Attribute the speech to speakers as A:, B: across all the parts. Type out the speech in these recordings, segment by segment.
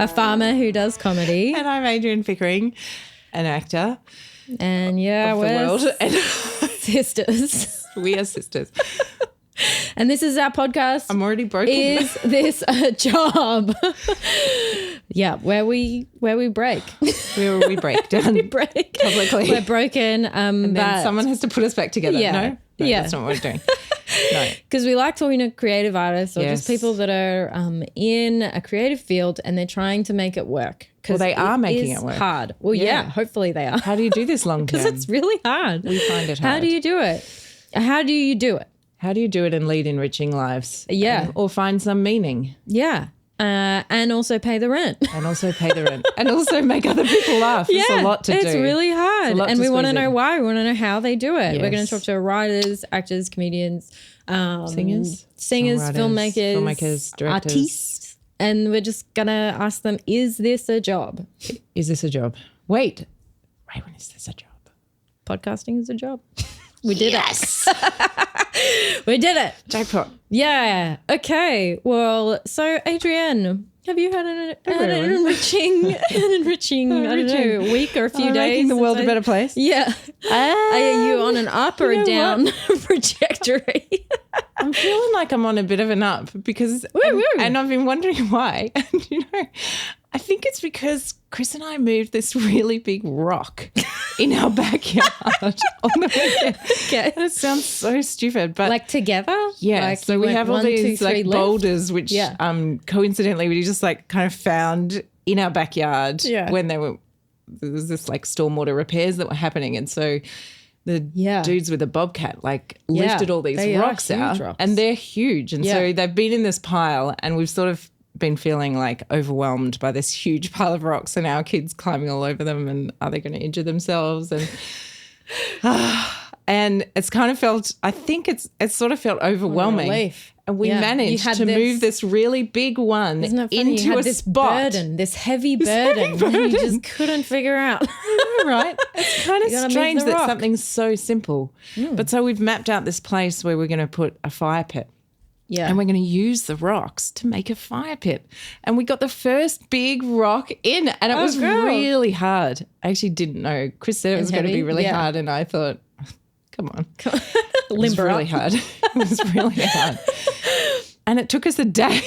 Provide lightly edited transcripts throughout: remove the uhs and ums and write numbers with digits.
A: a farmer who does comedy.
B: And I'm Adrienne Pickering, an actor
A: And
B: of the world. And
A: sisters.
B: we are sisters.
A: And this is our podcast.
B: I'm already broken.
A: Is this a job? Yeah, where we break.
B: Where we break down
A: We break
B: publicly.
A: We're broken.
B: And then someone has to put us back together.
A: Yeah.
B: No,
A: Yeah.
B: that's not what we're doing. No.
A: Because we like talking to creative artists or just
B: Yes.
A: people that are in a creative field and they're trying to make it work.
B: Well, they are making
A: is
B: it work.
A: hard. Well, yeah, hopefully they are.
B: How do you do this long term?
A: Because it's really hard.
B: We find it hard.
A: How do you do it? How do you do it?
B: How do you do it and lead enriching lives?
A: Yeah.
B: Or find some meaning.
A: Yeah. And also pay the rent.
B: And also pay the rent. And also make other people laugh. It's a lot to do.
A: It's really hard.
B: It's a lot
A: And
B: to
A: we want to
B: squeeze
A: know
B: in.
A: why. We want to know how they do it. We're going
B: Yes.
A: to talk to writers, actors, comedians,
B: Singers,
A: songwriters,
B: filmmakers, directors.
A: artists. And we're just going to ask them, is this a job?
B: Is this a job? Wait, Raewyn, is this a job?
A: Podcasting is a job. We did
B: Yes.
A: it. We did it.
B: Jackpot.
A: Yeah. Okay. Well, so Adrienne, have you had an enriching, I don't know, week or a few days?
B: Making the world a
A: since
B: better place.
A: Yeah. Are you on an up or a down trajectory?
B: I'm feeling like I'm on a bit of an up because, and I've been wondering why. And, I think it's because Chris and I moved this really big rock in our backyard on the weekend.
A: Okay.
B: And it sounds so stupid, but
A: Like together?
B: yeah.
A: Like
B: So
A: you
B: we
A: went
B: have all
A: 1, 2,
B: these
A: 3
B: like
A: left?
B: boulders, which coincidentally we just like kind of found in our backyard when there was this like stormwater repairs that were happening, and so the dudes with the bobcat like lifted all these
A: they are
B: rocks
A: huge
B: out,
A: rocks.
B: and they're huge, and so they've been in this pile, and we've sort of been feeling like overwhelmed by this huge pile of rocks, and our kids climbing all over them, and are they going to injure themselves? And and it's kind of felt, I think it's sort of felt overwhelming.
A: Relief.
B: And we managed to move this really big one
A: Isn't it funny?
B: into
A: You had
B: a
A: this
B: spot.
A: burden, this heavy burden, and you just couldn't figure out.
B: Right? It's kind of
A: You gotta move
B: strange
A: the
B: that
A: rock.
B: something's so simple. But so we've mapped out this place where we're going to put a fire pit.
A: Yeah.
B: And we're going to use the rocks to make a fire pit. And we got the first big rock in, and it was
A: girl.
B: really hard. I actually didn't know. Chris said it was going to
A: heavy?
B: be really
A: Yeah.
B: hard, and I thought, come on. It was
A: Limber
B: really
A: up.
B: hard. It was really hard. And it took us a day,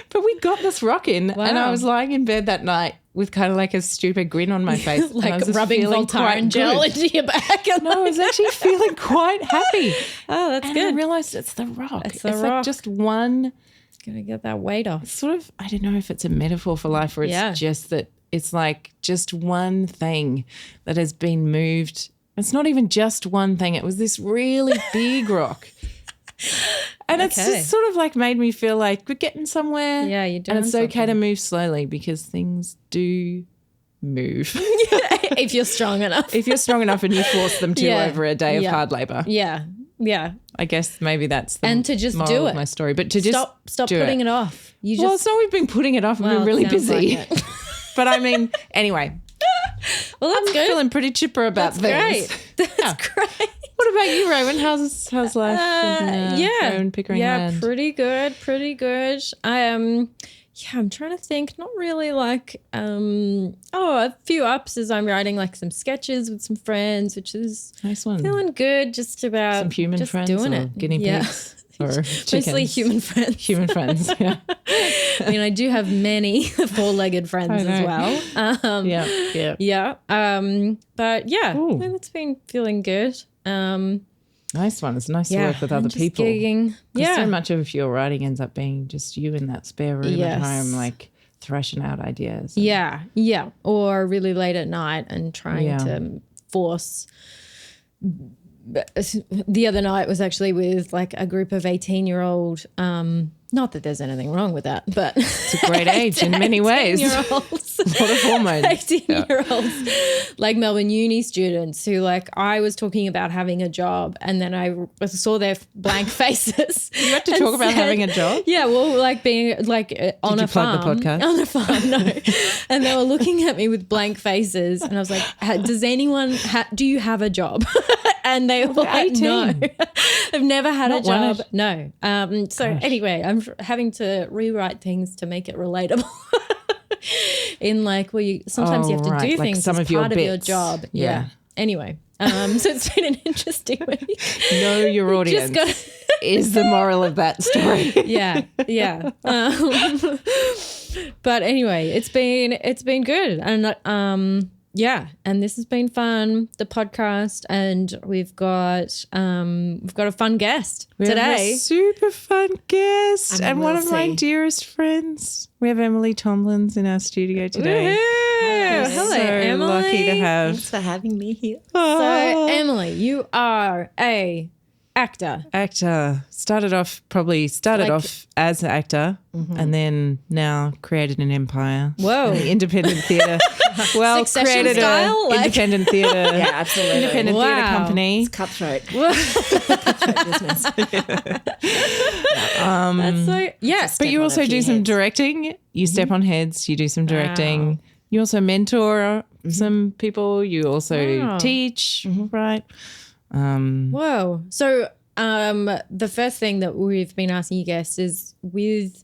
B: but we got this rock in. And I
A: Wow.
B: was lying in bed that night with kind of like a stupid grin on my face. and I
A: Like
B: was just
A: rubbing
B: feeling
A: Voltaren
B: quite
A: gel
B: good.
A: into your back. And
B: No, I was actually feeling quite happy.
A: oh, that's
B: And
A: good.
B: I realised it's the rock.
A: It's the
B: like
A: rock.
B: just one
A: Gonna get that weight off.
B: sort of, I don't know if it's a metaphor for life or it's just that it's like just one thing that has been moved. It's not even just one thing. It was this really big rock. And it's
A: Okay.
B: just sort of like made me feel like we're getting somewhere.
A: Yeah, you're doing
B: And it's okay to
A: something.
B: move slowly because things do move.
A: If you're strong enough.
B: If you're strong enough and you force them to
A: Yeah.
B: over a day of
A: Yeah.
B: hard labour.
A: Yeah. Yeah.
B: I guess maybe that's the
A: And to just
B: moral
A: do
B: of
A: it.
B: my story. But to just
A: Stop
B: do
A: putting it off. You just
B: Well, it's not we've been putting it off. We've been really
A: sounds
B: busy.
A: like it.
B: But I mean, anyway,
A: Well, that's
B: I'm
A: good.
B: feeling pretty chipper about
A: That's
B: things.
A: great. That's great.
B: What about you, Raewyn? How's life? Raewyn Pickering land?
A: pretty good, pretty good. I'm trying to think. Not really like a few ups as I'm writing like some sketches with some friends, which is
B: Nice one.
A: feeling good. Just about
B: Some human
A: just
B: friends
A: doing
B: or
A: it.
B: guinea
A: Yeah.
B: pigs or
A: Mostly
B: chickens?
A: human friends.
B: Human friends. Yeah.
A: I mean, I do have many four-legged friends
B: I
A: as
B: know.
A: well.
B: Yeah.
A: Yeah. But yeah,
B: Ooh.
A: I think it's been feeling good.
B: Nice one. It's nice to
A: Yeah,
B: work with
A: and
B: other
A: just
B: people.
A: gigging.
B: 'Cause
A: Yeah.
B: so much of your writing ends up being just you in that spare room
A: Yes.
B: at home, like thrashing out ideas.
A: Yeah. Or really late at night and trying
B: Yeah.
A: to force. The other night was actually with like a group of 18-year-old. Not that there's anything wrong with that, but
B: It's a great age in many ways.
A: 18-year-olds.
B: A lot of hormones.
A: 18-year-olds, like Melbourne uni students who like I was talking about having a job and then I saw their blank faces.
B: You have to talk about having a job?
A: Yeah, well, like being like on
B: you
A: a
B: plug
A: farm.
B: the podcast?
A: On a farm, no. And they were looking at me with blank faces and I was like, does anyone, do you have a job? And they were like,
B: 18.
A: no. They've never had
B: Not
A: a job.
B: one.
A: No. So anyway, I'm having to rewrite things to make it relatable. In like, well, sometimes you have to do
B: like
A: things
B: some
A: as
B: of your
A: part of your
B: bits.
A: job.
B: Yeah.
A: Anyway, so it's been an interesting week.
B: Know your audience is the moral of that story.
A: Yeah. But anyway, it's been good, and and this has been fun. The podcast, and we've got a fun guest today.
B: We have a super fun guest and one of my
C: see.
B: dearest friends. We have Emily Tomlins in our studio today.
A: Woohoo! Hello,
B: so
A: Emily.
B: lucky to have.
C: Thanks for having me here.
A: So, Emily, you are a actor.
B: Started off as an actor and then now created an empire.
A: Whoa.
B: In the independent theatre. Well,
A: Succession
B: created
A: style,
B: an independent theatre.
C: Yeah, absolutely.
B: Independent theatre
A: Wow.
B: company.
C: It's cutthroat. Cutthroat business.
A: That's so
B: But you
C: on a
B: also
C: few
B: do some
C: heads.
B: directing. You step on heads. You do some directing.
A: Wow.
B: You also mentor some people. You also
A: Wow.
B: teach, right?
A: Whoa. So the first thing that we've been asking you guests is with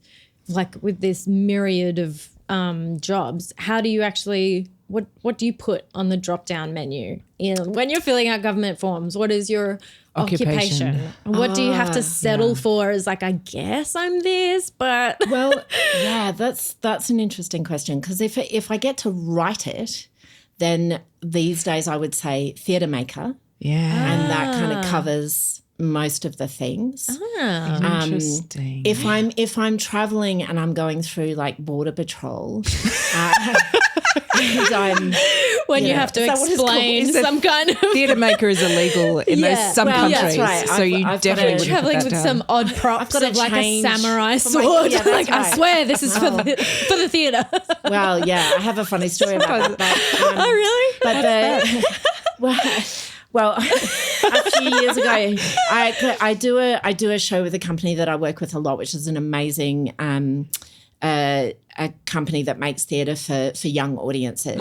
A: this myriad of jobs, how do you actually what do you put on the drop down menu when you're filling out government forms? What is your occupation? What do you have to settle for as like, I guess I'm this, but
C: Well, yeah, that's an interesting question, because if I get to write it, then these days I would say theatremaker,
B: Yeah.
C: and that kind of covers most of the things.
B: Interesting.
C: If I'm traveling and I'm going through like border patrol, and I'm
A: when you
C: Yeah.
A: have to
C: Is that what it's called?
A: explain
C: Is it
A: some kind of
B: Theatremaker is illegal in some
C: well,
B: countries.
C: that's right.
B: So you
C: I've got
B: definitely
C: a-
B: would
A: traveling
B: put
A: with
B: that
A: some
B: down.
A: odd props
C: got to
A: of like a
C: change
A: samurai
C: for my-
A: sword.
C: yeah, that's
A: like I
C: right.
A: swear this is for the theatre.
C: well, yeah, I have a funny story about that. But,
A: Oh really?
C: but well, a few years ago, I do a show with a company that I work with a lot, which is an amazing a company that makes theatre for young audiences.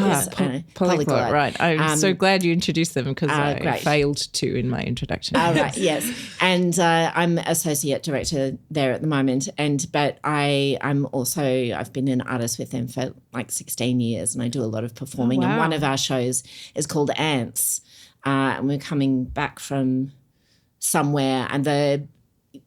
B: Polyglot, right. I'm so glad you introduced them because I
C: great.
B: failed to in my introduction.
C: Right, yes. And I'm associate director there at the moment. But I've been an artist with them for like 16 years, and I do a lot of performing.
A: Oh, wow.
C: And one of our shows is called Ants. And we're coming back from somewhere, and the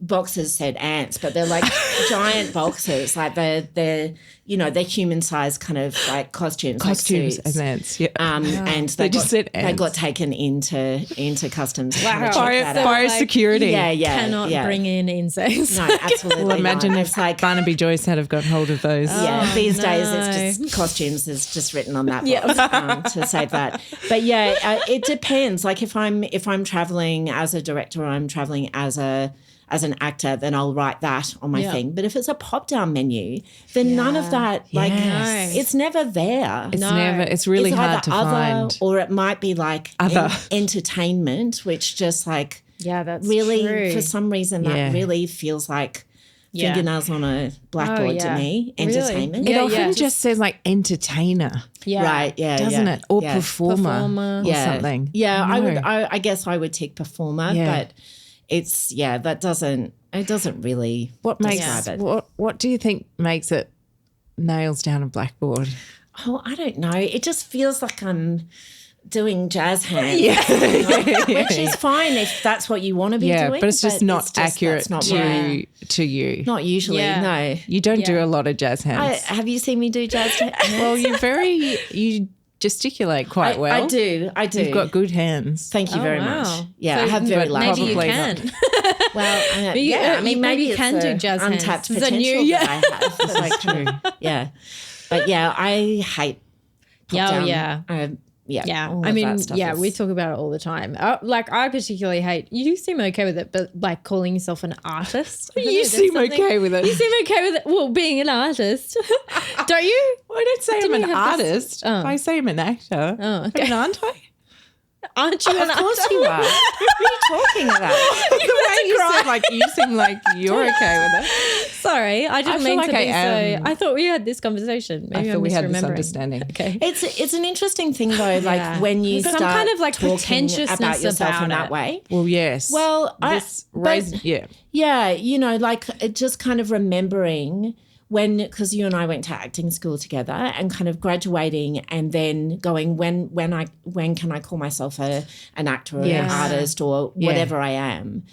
C: boxes said ants, but they're like giant boxes, like they're human sized kind of like costumes like suits.
B: As ants, yeah.
C: And
B: They just said
C: they
B: ants.
C: got taken into customs.
A: Wow.
B: Biosecurity.
C: Yeah.
A: Cannot bring in insects.
C: No, absolutely.
B: Well, imagine
C: not.
B: if
C: It's like
B: Barnaby Joyce had got hold of those.
C: these
A: no.
C: days it's just costumes is just written on that box to save that. But yeah, it depends. Like if I'm traveling as a director or I'm traveling as an actor, then I'll write that on my thing. But if it's a pop down menu, then none of that, like,
B: Yes.
C: it's never there.
B: It's really
C: It's
B: hard
C: either
B: to
C: other,
B: find.
C: or it might be like
B: Other.
C: entertainment, which just like
A: Yeah, that's
C: really,
A: true.
C: for some reason,
B: Yeah.
C: that really feels like
A: Yeah.
C: fingernails on a blackboard to me.
A: Really?
C: Entertainment.
B: It
A: Yeah,
B: often
A: yeah.
B: just says like entertainer,
A: Yeah.
C: Right, yeah.
B: doesn't
C: yeah,
B: it? Or
C: yeah.
B: performer, or something.
C: Yeah,
B: No.
C: I guess I would tick performer,
B: Yeah.
C: but it doesn't really
B: What makes
C: describe it.
B: what do you think makes it nails down a blackboard?
C: Oh, I don't know. It just feels like I'm doing jazz hands. Which is fine if that's what you want to be doing.
B: but it's just not accurate
C: that's not
B: to
C: right.
B: to you.
C: Not usually,
A: Yeah.
C: no.
B: You don't do a lot of jazz hands.
C: Have you seen me do jazz hands?
B: Well, you gesticulate quite well.
C: I do.
B: You've got good hands.
C: Thank you very
A: wow.
C: much. Yeah,
A: So
C: I have very
B: but
C: large
A: Maybe you
B: Probably
C: hands.
A: can.
C: Well,
A: you-
C: I mean,
A: maybe you
C: it's
A: can do
C: a
A: jazz hands.
C: untapped
A: It's a
C: potential
A: new-
C: that I have. It's like true. Yeah, but yeah, I hate.
A: Yeah,
C: all
A: I
C: of
A: mean,
C: that stuff is-
A: we talk about it all the time. Like, I particularly hate. You do seem okay with it, but like calling yourself an artist, I don't know,
B: You
A: there's
B: seem
A: something-
B: okay with it.
A: You seem okay with it. Well, being an artist, don't you?
B: Well, I don't say I'm
A: Didn't
B: an
A: you have this-
B: artist.
A: Oh.
B: I say I'm an actor.
A: Oh, okay.
B: I mean, aren't I?
A: Aren't you an
C: Of course
A: artist?
C: you are. What are you talking about?
B: The way you said, like, you seem like you're okay with it.
A: Sorry, I didn't
B: I feel
A: mean
B: like
A: to
B: I
A: be
B: am.
A: so. I thought we had this conversation. Maybe
B: I thought
A: I'm
B: we had this
A: misremembering.
B: understanding.
A: Okay.
C: It's an interesting thing though, like
A: Yeah.
C: when you
A: There's
C: start
A: some kind of, like,
C: talking
A: pretentiousness
C: about yourself
A: about
C: in that
A: it.
C: way.
B: Well, yes.
C: Well,
B: yeah.
C: Yeah, like just kind of remembering because you and I went to acting school together, and kind of graduating and then going, when can I call myself an actor or an artist or whatever I am?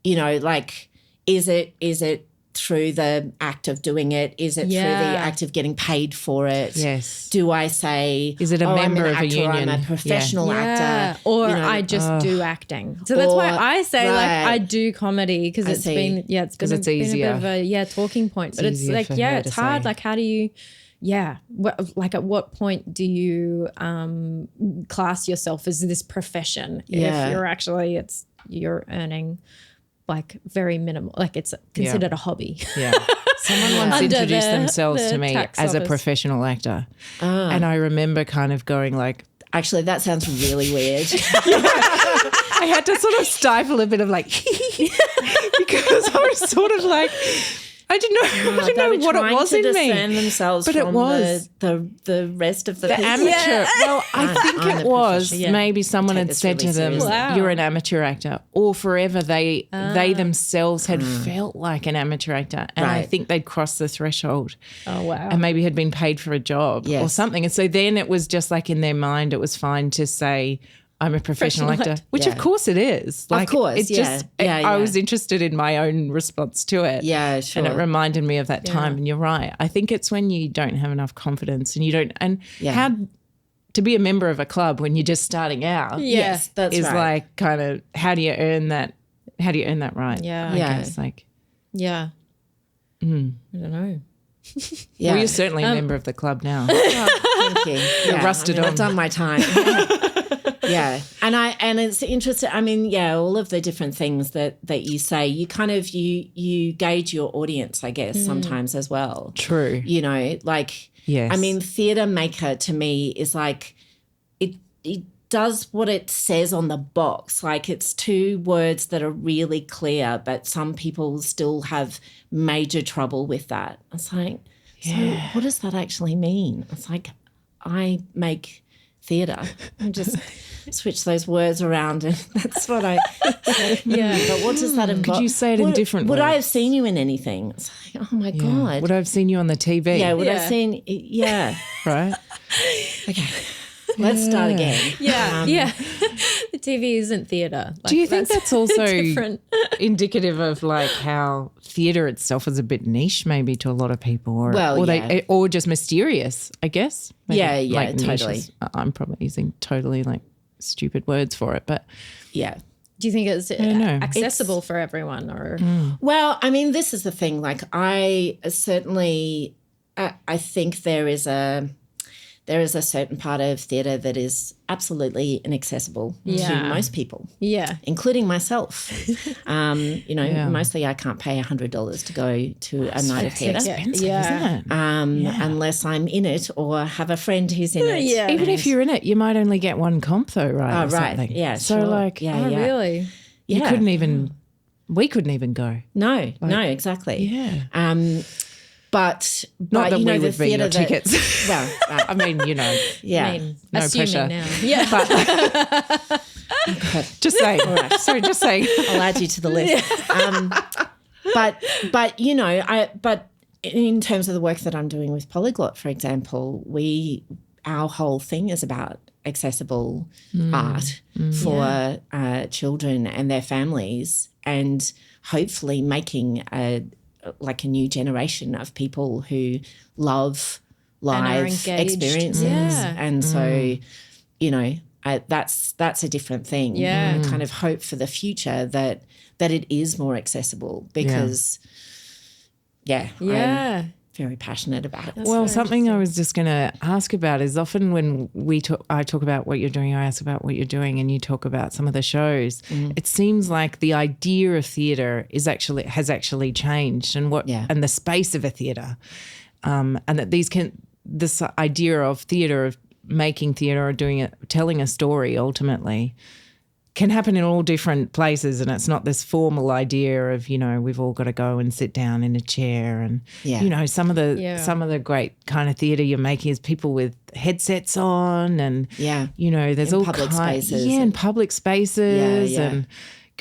C: You know, like, is it through the act of doing it? Is it through the act of getting paid for it?
B: Yes.
C: Do I say,
B: is it a member of a union?
C: I'm a professional actor.
A: Or I just do acting. So that's why I say like I do comedy, because it's been it's easier. Been a bit of a talking point. But it's like it's hard. Like, how do you like at what point do you class yourself as this profession if you're actually you're earning like very minimal, like it's considered a hobby.
B: Yeah. Someone once introduced themselves to me as a professional actor. And I remember kind of going like,
C: actually, that sounds really weird.
B: I had to sort of stifle a bit of like, because I was sort of like, I didn't know what it was in me.
C: Themselves but
B: it was
C: the rest of the
B: amateur. Yeah. Well, I think it was maybe someone had said to them, "You're an amateur actor," or forever they themselves had felt like an amateur actor, and I think they'd crossed the threshold.
A: Oh wow!
B: And maybe had been paid for a job or something, and so then it was just like in their mind, it was fine to say, I'm a professional actor, which of course it is. Like,
C: of course,
B: it's just I was interested in my own response to it.
C: Yeah, sure.
B: And it reminded me of that time. And you're right. I think it's when you don't have enough confidence and you don't. And how to be a member of a club when you're just starting out?
C: Yes, that's
B: is
C: right.
B: like kind of how do you earn that? How do you earn that right?
A: Yeah,
B: I guess like.
A: Yeah. I don't know.
B: Well, you're certainly a member of the club now.
C: Oh, thank you.
B: You're rusted on.
C: I've done my time. Yeah. And it's interesting. I mean, all of the different things that you say, you kind of, you gauge your audience, I guess, sometimes as well.
B: True.
C: You know, like, I mean, Theatremaker to me is like, it does what it says on the box. Like, it's two words that are really clear, but some people still have major trouble with that. It's like, so what does that actually mean? It's like, I make theatre. I just switch those words around and that's what I but what does that involve?
B: Could you say it in different words?
C: Would I have seen you in anything? It's like, oh my God.
B: Would I have seen you on the TV?
C: Yeah, would I have seen
B: Right.
C: Okay. Let's start again.
A: The TV isn't theatre. Like,
B: do you think that's also
A: different?
B: Indicative of like how theatre itself is a bit niche maybe to a lot of people or just mysterious, I guess? Maybe, like
C: totally.
B: I'm probably using totally like stupid words for it, but
C: yeah.
A: Do you think it's accessible for everyone or?
C: Well, I mean, this is the thing. Like, I certainly, I think there is a certain part of theatre that is absolutely inaccessible to most people, including myself. Mostly I can't pay $100 to go to a night of theatre.
B: Expensive, isn't it?
C: Unless I'm in it or have a friend who's in it.
B: Yeah. Even if you're in it, you might only get one comp though, right?
C: Oh, right.
B: Something.
C: Yeah,
B: so
C: sure.
B: like,
A: really?
B: You couldn't even. We couldn't even go.
C: No, exactly.
B: Yeah.
C: But
B: not that we would be your
C: tickets. Well,
B: I mean, no
A: assuming
B: pressure.
A: now.
B: Yeah, but just saying. All right. Sorry, just saying.
C: I'll add you to the list. But in terms of the work that I'm doing with Polyglot, for example, our whole thing is about accessible art for children and their families, and hopefully making a new generation of people who love live experiences. And so, that's a different thing.
A: Yeah.
C: I kind of hope for the future that it is more accessible because, I'm very passionate about it.
B: Well, something I was just going to ask about is often when I talk about what you're doing, I ask about what you're doing, and you talk about some of the shows. It seems like the idea of theatre has actually changed, and and the space of a theatre, and that this idea of theatre, of making theatre or telling a story ultimately, can happen in all different places, and it's not this formal idea of, we've all got to go and sit down in a chair and, some of the great kind of theatre you're making is people with headsets on and, there's
C: in
B: all
C: public
B: spaces.
C: spaces.
B: Yeah, in public spaces and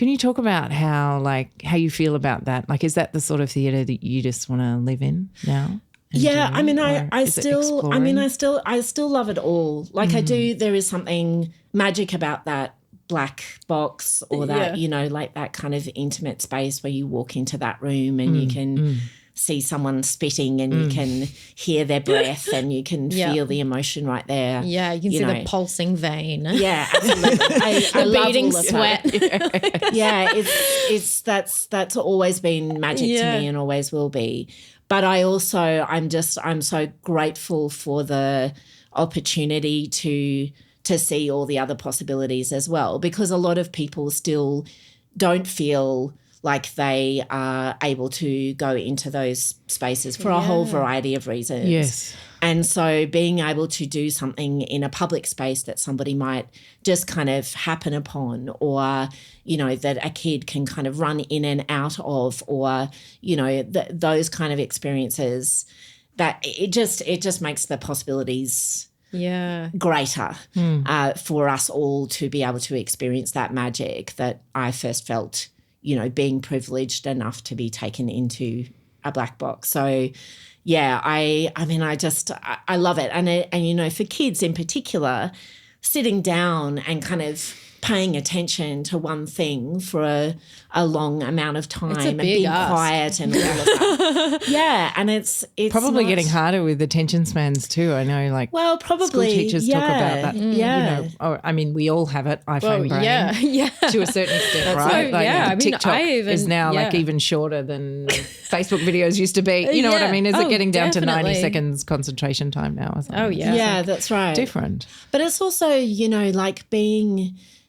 B: Can you talk about how you feel about that? Like, is that the sort of theatre that you just want to live in now?
C: Yeah, I mean, I still love it all. Like I do, there is something magic about that black box or that, like that kind of intimate space where you walk into that room and you can see someone spitting and you can hear their breath and you can feel the emotion right there.
A: Yeah, you can see the pulsing vein.
C: Yeah, absolutely. I love
A: beating
C: all of
A: sweat.
C: That. Yeah, that's always been magic to me and always will be. But I'm so grateful for the opportunity to see all the other possibilities as well, because a lot of people still don't feel like they are able to go into those spaces for a whole variety of reasons.
B: Yes.
C: And so being able to do something in a public space that somebody might just kind of happen upon, or, that a kid can kind of run in and out of, or, those kind of experiences, that it just makes the possibilities greater for us all to be able to experience that magic that I first felt, being privileged enough to be taken into a black box. So, yeah, I love it. And for kids in particular, sitting down and kind of paying attention to one thing for a long amount of time and being quiet and all of that. Yeah, and it's
B: probably getting harder with attention spans too. I know, probably school teachers talk about that. We all have it. iPhone brain, to a certain extent, right? TikTok is now even shorter than Facebook videos used to be. You know what I mean? Is it getting down to 90 seconds concentration time now or something?
A: Oh yeah,
C: yeah, that's right.
B: Different,
C: but it's also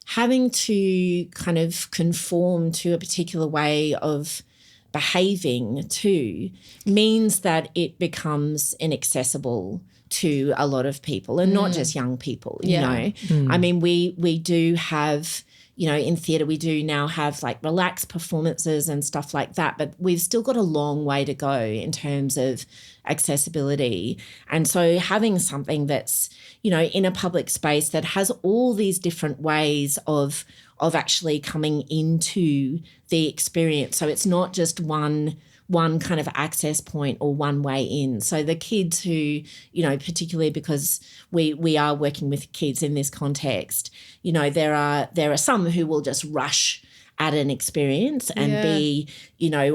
C: having to kind of conform to a particular way of behaving too means that it becomes inaccessible to a lot of people, and not just young people, you know. I mean, we do have, in theatre we do now have relaxed performances and stuff like that, but we've still got a long way to go in terms of accessibility. And so having something that's, in a public space that has all these different ways of actually coming into the experience. So it's not just one kind of access point or one way in. So the kids who, particularly because we are working with kids in this context, there are some who will just rush at an experience and be,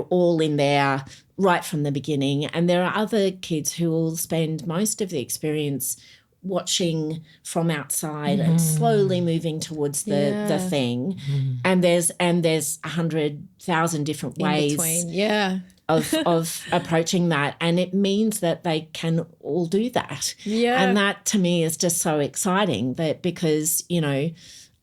C: all in there right from the beginning. And there are other kids who will spend most of the experience watching from outside and slowly moving towards the thing. And there's 100,000 different ways of approaching that, and it means that they can all do that. And that to me is just so exciting, that because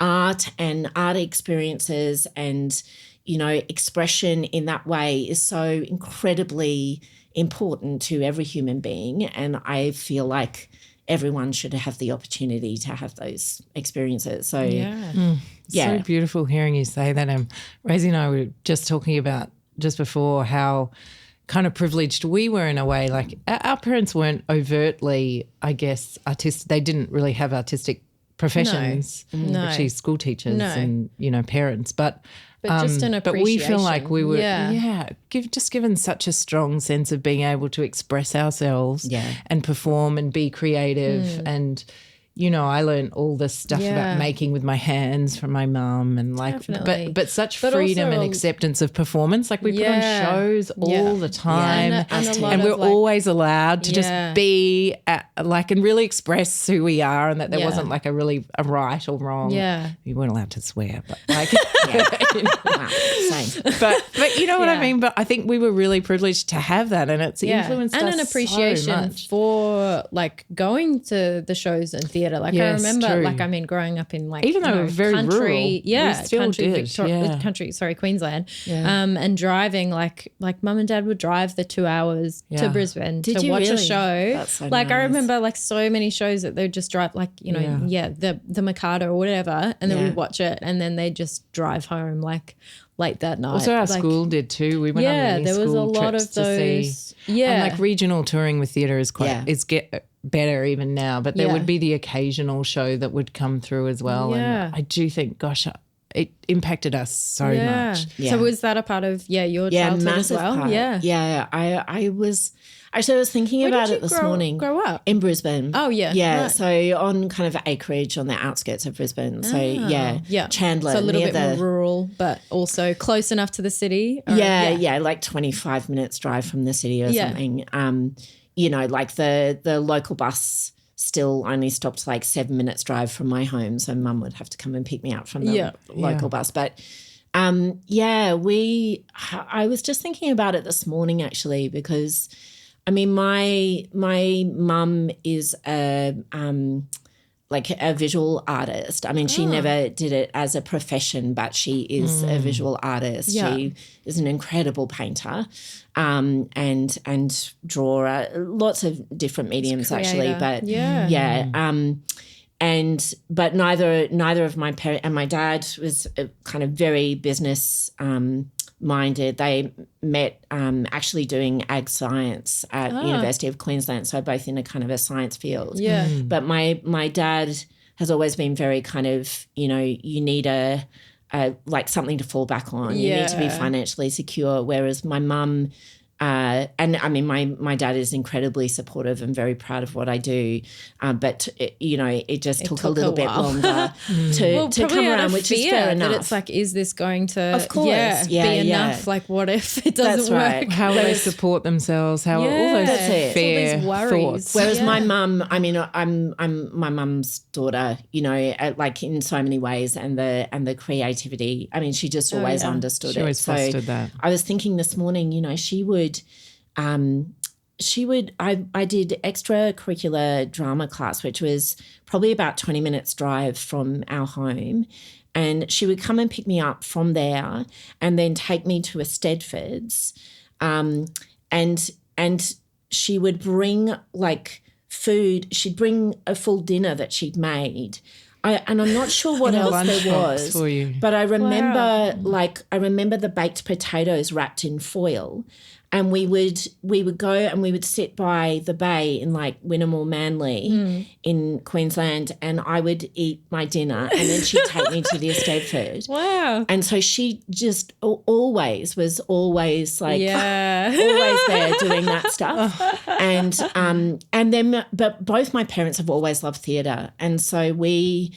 C: art and art experiences and expression in that way is so incredibly important to every human being, and I feel like everyone should have the opportunity to have those experiences. So
B: so beautiful hearing you say that. Rosie and I were just talking about just before how kind of privileged we were in a way. Like our parents weren't overtly, I guess, artistic. They didn't really have artistic professions, actually school teachers and, parents. But
A: just an appreciation.
B: But we feel like we were, given such a strong sense of being able to express ourselves and perform and be creative. And, I learned all this stuff about making with my hands from my mum, and but such freedom and acceptance of performance. Like we put on shows all the time, and we're always allowed to just be and really express who we are, and that there wasn't a right or wrong. Yeah, we weren't allowed to swear, but
C: same.
B: But you know what I mean. But I think we were really priprivileged to have that, and it's influenced us
A: and an appreciation
B: so much
A: for going to the shows and theatre. I remember, growing up in
B: even though we're very
A: country,
B: rural,
A: Queensland, and driving mum and dad would drive the 2 hours to Brisbane to watch a show.
C: That's so nice.
A: I remember so many shows that they'd just drive the Mikado or whatever, and then we'd watch it, and then they'd just drive home late that night.
B: Also our school did too. We went on many
A: there was
B: school
A: a lot
B: trips
A: of those.
B: To see. And regional touring with theatre is get better even now, but there would be the occasional show that would come thugh as well. And I do think, gosh, it impacted us so much.
A: Yeah. So was that a part of your childhood as well?
C: Part. Yeah. I was thinking about it this morning.
A: Grow up
C: in Brisbane.
A: Oh yeah.
C: Yeah.
A: Right.
C: So on kind of acreage on the outskirts of Brisbane. So Chandler.
A: So a little bit more rural, but also close enough to the city.
C: Like 25 minutes drive from the city or something. Like the local bus still only stopped like 7 minutes drive from my home, so Mum would have to come and pick me up from the local bus. But I was just thinking about it this morning actually, because I mean my mum is a visual artist. I mean, she never did it as a profession, but she is a visual artist. Yeah. She is an incredible painter and drawer, lots of different mediums actually. But but neither of my parents, and my dad was kind of very business minded. They met actually doing ag science at University of Queensland, so both in a kind of a science field.
A: Yeah.
C: But my dad has always been very kind of, you need a like something to fall back on. You need to be financially secure, whereas my mum and I mean, my dad is incredibly supportive and very proud of what I do, but it just took a little bit longer to come around, which is fair enough.
A: That it's like, is this going to,
C: of course,
A: be enough? Like, what if it doesn't work?
B: How will they support themselves? How all those fair thoughts.
C: Whereas my mum, I mean, I'm my mum's daughter, like in so many ways, and the creativity. I mean, she just always understood it.
B: She always fostered that.
C: I was thinking this morning, she would. I did extracurricular drama class, which was probably about 20 minutes drive from our home. And she would come and pick me up from there and then take me to a Stedford's. And she would bring like food. She'd bring a full dinner that she'd made. And I'm not sure what else there was,
B: for you.
C: But I remember the baked potatoes wrapped in foil. And we would go and we would sit by the bay in like Wynnum or Manly in Queensland, and I would eat my dinner and then she'd take me to the Estedford.
A: Wow.
C: And so she just always was always like always there doing that stuff. And then but both my parents have always loved theatre, and so we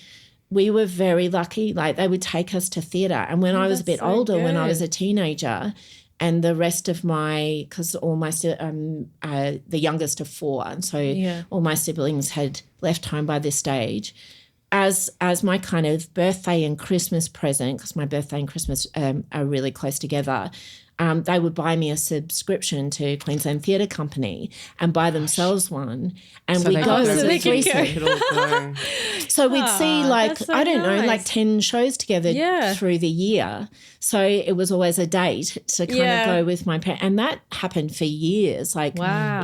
C: were very lucky. Like they would take us to theatre. And when I was a bit older, when I was a teenager, and the rest of because all my the youngest of four, and so all my siblings had left home by this stage. As my kind of birthday and Christmas present, because my birthday and Christmas are really close together, they would buy me a subscription to Queensland Theatre Company and buy themselves one, and we go as a threesome. So we'd see I don't know, like 10 shows together through the year. So it was always a date to kind of go with my parents, and that happened for years. Like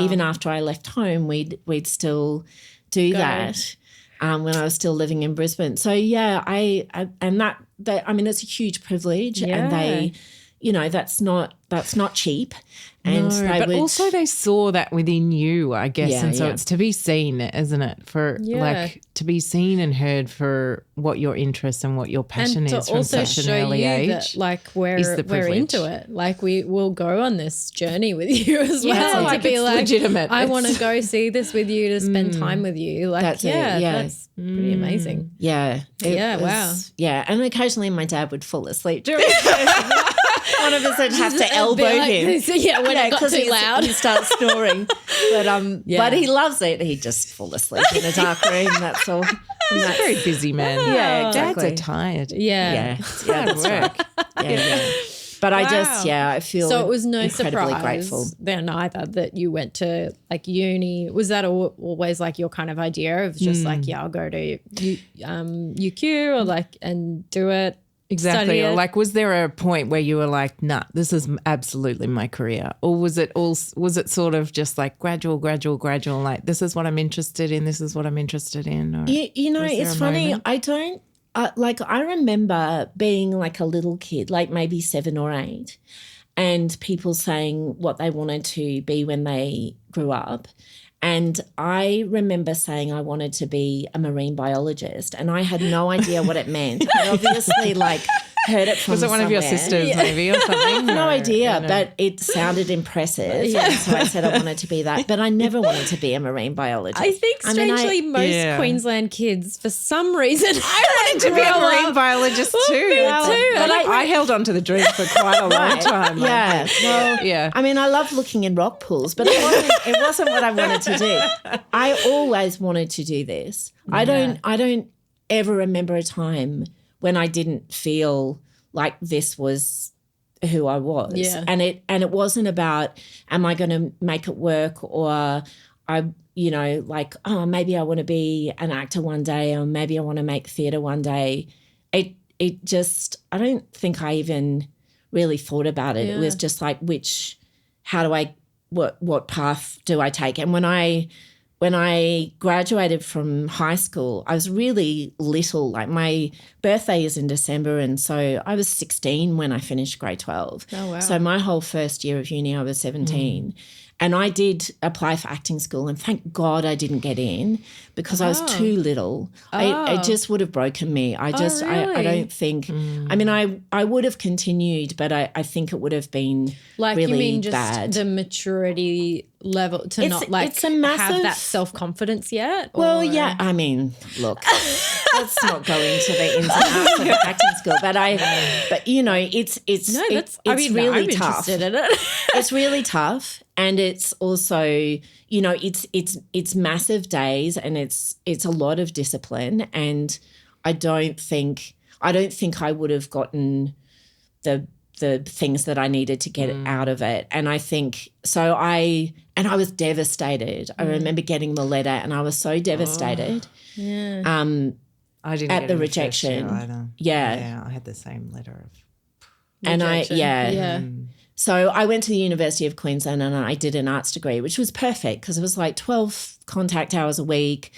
C: even after I left home, we'd still do that. When I was still living in Brisbane. So I mean, it's a huge privilege, and they. That's not cheap. And
B: but also they saw that within you, I guess. And so it's to be seen, isn't it? For like to be seen and heard for what your interest and what your passion is from such an early age.
A: That, like we're into it. Like we will go on this journey with you as well.
B: Like to be like
A: legitimate. I want to go see this with you, to spend time with you. Like that's pretty amazing.
C: Yeah.
A: Wow.
C: Yeah. And occasionally my dad would fall asleep during one of us would have to elbow him.
A: When it got too loud.
C: He starts snoring. But he loves it. He'd just fall asleep in a dark room, that's all.
B: He's a very busy man.
C: Yeah, exactly.
B: Dads are tired.
C: Yeah. It's hard work. Yeah. But I feel
A: so it was no
C: incredibly grateful
A: then either that you went to like uni. Was that always like your kind of idea of just like, I'll go to UQ or like and do it?
B: Exactly. Or like, was there a point where you were like, nah, this is absolutely my career? Or was it sort of just like gradual, like this is what I'm interested in, this is what I'm interested in? Or
C: it's funny. Moment? I don't I remember being like a little kid, like maybe 7 or 8, and people saying what they wanted to be when they grew up. And I remember saying I wanted to be a marine biologist, and I had no idea what it meant. I obviously heard it from
B: Was it one of your sisters maybe or something?
C: No idea, but it sounded impressive. Yeah. And so I said I wanted to be that, but I never wanted to be a marine biologist.
A: I think strangely most Queensland kids, for some reason,
B: I wanted to be a marine biologist too.
A: Me too.
B: But I held on to the dream for quite a long time.
C: Yeah. Well,
B: yeah.
C: I mean, I love looking in rock pools, but it wasn't what I wanted to do. I always wanted to do this. I don't ever remember a time when I didn't feel like this was who I was.
A: Yeah.
C: And it wasn't about, am I going to make it work, or maybe I want to be an actor one day, or maybe I want to make theatre one day. It just, I don't think I even really thought about it. Yeah. It was just like, what path do I take? And when I graduated from high school, I was really little. Like, my birthday is in December, and so I was 16 when I finished grade 12.
A: Oh, wow.
C: So my whole first year of uni, I was 17. And I did apply for acting school, and thank God I didn't get in, because I was too little. It just would have broken me. I don't think, I mean, I would have continued, but I think it would have been really
A: you mean just
C: bad.
A: The maturity level to not
C: it's a massive,
A: have that self-confidence yet?
C: Well, yeah, I mean, look, let's not go into the ins and outs of acting school, but it's really tough.
A: Interested in it.
C: It's really tough. And it's also, it's massive days, and it's a lot of discipline. And I don't think I would have gotten the things that I needed to get out of it. And I think so. I was devastated. I remember getting the letter, and I was so devastated.
A: Yeah.
B: I didn't
C: at
B: get
C: the
B: it
C: rejection
B: either.
C: Yeah,
B: I had the same letter of
C: rejection.
A: And
C: So I went to the University of Queensland, and I did an arts degree, which was perfect because it was like 12 contact hours a week.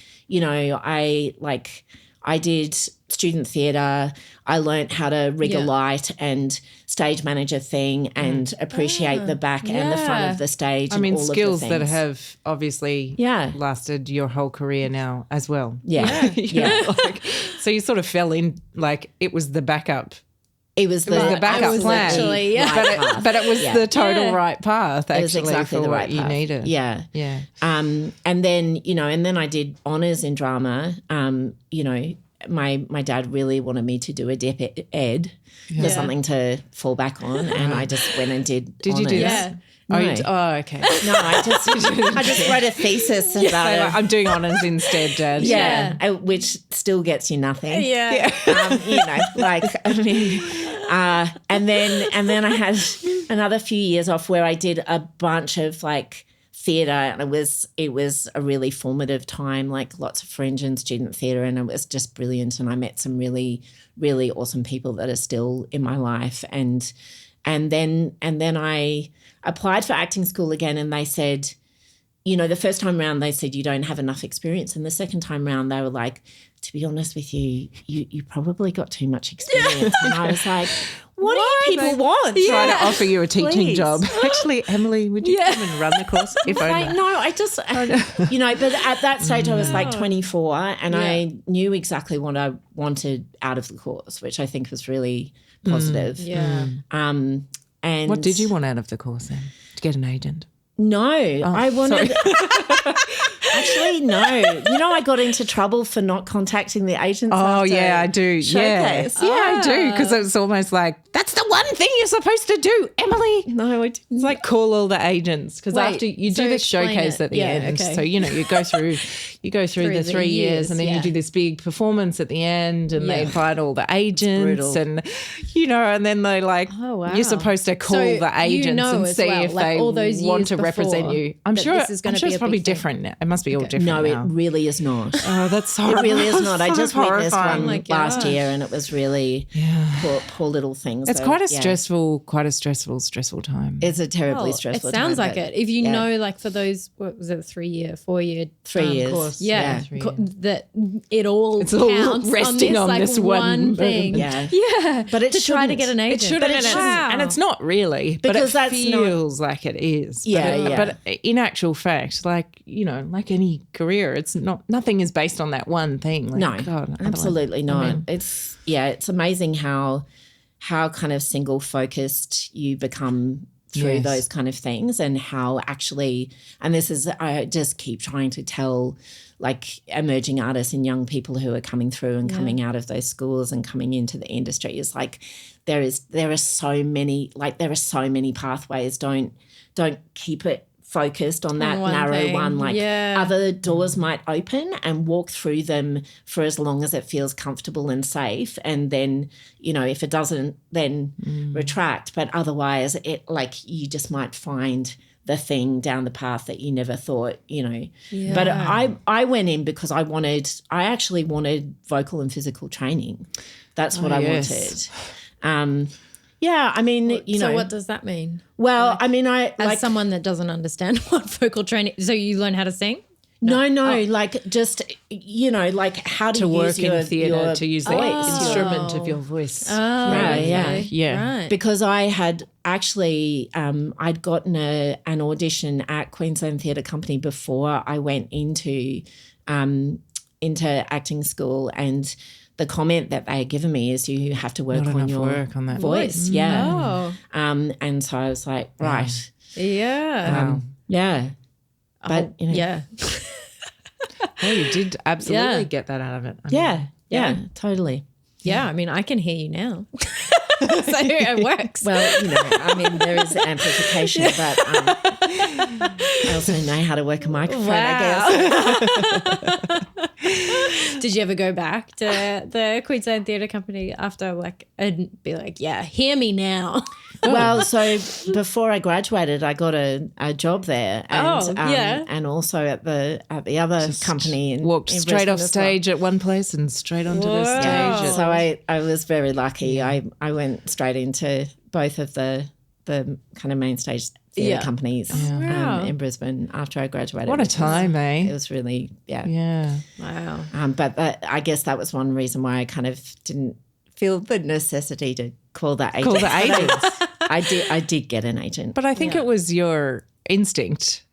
C: I did student theatre. I learnt how to rig a light and stage manage a thing and appreciate the back and the front of the stage.
B: I mean,
C: and all
B: skills
C: of the
B: that have obviously lasted your whole career now as well.
C: Yeah.
B: So you sort of fell in, it was the backup.
C: It was the
B: backup plan,
A: actually,
B: but it was the total right path, actually,
C: exactly
B: for
C: the
B: what
C: right
B: you
C: path.
B: needed.
C: Yeah. And then I did honours in drama. My dad really wanted me to do a dep ed for something to fall back on, and I just went and did.
B: Did
C: honours.
B: you do that?
C: No.
B: Okay.
C: No, I just wrote a thesis about it.
B: I'm doing honours instead, Dad.
C: Yeah, which still gets you nothing.
A: Yeah.
C: And then I had another few years off where I did a bunch of theatre, and it was a really formative time, lots of fringe and student theatre, and it was just brilliant. And I met some really, really awesome people that are still in my life. And then I applied for acting school again, and they said, the first time round they said you don't have enough experience, and the second time round they were like, to be honest with you, you probably got too much experience. And I was like, what do you people want?
B: Trying to offer you a teaching job. Actually, Emily, would you come and run the course? If only.
C: No, I just, but at that stage I was 24, and I knew exactly what I wanted out of the course, which I think was really positive.
A: Yeah.
C: And
B: what did you want out of the course then? To get an agent?
C: No, I wanted. Actually, no. I got into trouble for not contacting the agents.
B: Oh, yeah, I do.
C: Showcase.
B: Yeah, I do, because it's almost like, that's the one thing you're supposed to do, Emily.
C: No, I didn't.
B: It's like call all the agents, because after you do the showcase at the end.
A: Okay.
B: So, you go through the 3 years, and then you do this big performance at the end, and they invite all the agents, and and then they
A: oh, wow.
B: you're supposed to call the agents and see if they
A: all those
B: want to
A: years
B: represent you. I'm sure it's probably different now. It must must be all different
C: No,
B: now.
C: it really is not.
B: Oh, that's horrible.
C: It really is not. I
B: So
C: just witnessed
B: horrifying.
C: one last year, and it was really poor little things.
B: It's quite a stressful time.
C: It's a terribly stressful
A: It
C: time.
A: sounds like it. If you know, like for those, what was it, 4 year
C: 3 years.
A: course?
C: Yeah.
A: That it all
B: It's all
A: counts
B: resting on this one
A: thing.
C: Yeah.
A: Yeah.
C: But it
A: to try to
C: shouldn't.
A: get an agent.
B: It shouldn't, and it's not really,
C: Because
B: but it
C: that's
B: feels like it is.
C: Yeah,
B: But in actual fact, like, like any career, it's nothing is based on that one thing. Like,
C: No,
B: God,
C: absolutely not.
B: I mean,
C: It's amazing how kind of single focused you become through those kind of things, and how actually, and this is, I just keep trying to tell like emerging artists and young people who are coming through and coming out of those schools and coming into the industry, is like there are so many pathways. Don't keep it focused on that narrow one. Like other doors might open, and walk through them for as long as it feels comfortable and safe. And then, if it doesn't, then retract. But otherwise, it like you just might find the thing down the path that you never thought, But I went in because I actually wanted vocal and physical training. That's what I wanted. Yeah, I mean,
A: So what does that mean?
C: Well, I mean,
A: As someone that doesn't understand what vocal training, so you learn how to sing?
C: No, like just, like how to
B: work
C: use your
B: in theatre, to use the
C: voice.
B: instrument of your voice.
C: Yeah. Because I had actually, I'd gotten an audition at Queensland Theatre Company before I went into acting school, and the comment that they had given me is you have to work on your voice. Yeah. And so I was like, right.
A: Yeah.
C: Yeah. But,
A: yeah.
B: Oh, you did absolutely get that out of it.
C: Yeah, totally.
A: Yeah, I mean, I can hear you now. So it works.
C: Well, I mean, there is amplification, but I also know how to work a microphone, I guess.
A: Did you ever go back to the Queensland Theatre Company after and be like, yeah, hear me now?
C: Well, so before I graduated, I got a job there, and also at the other company.
B: Walked straight off stage at one place and straight onto the stage.
C: Yeah. So I was very lucky. I went straight into both of the kind of main stage theatre companies in Brisbane after I graduated.
B: What a time,
C: It was really,
B: Yeah.
A: Wow.
C: But I guess that was one reason why I kind of didn't feel the necessity to call that agent. I did get an agent.
B: But I think it was your instinct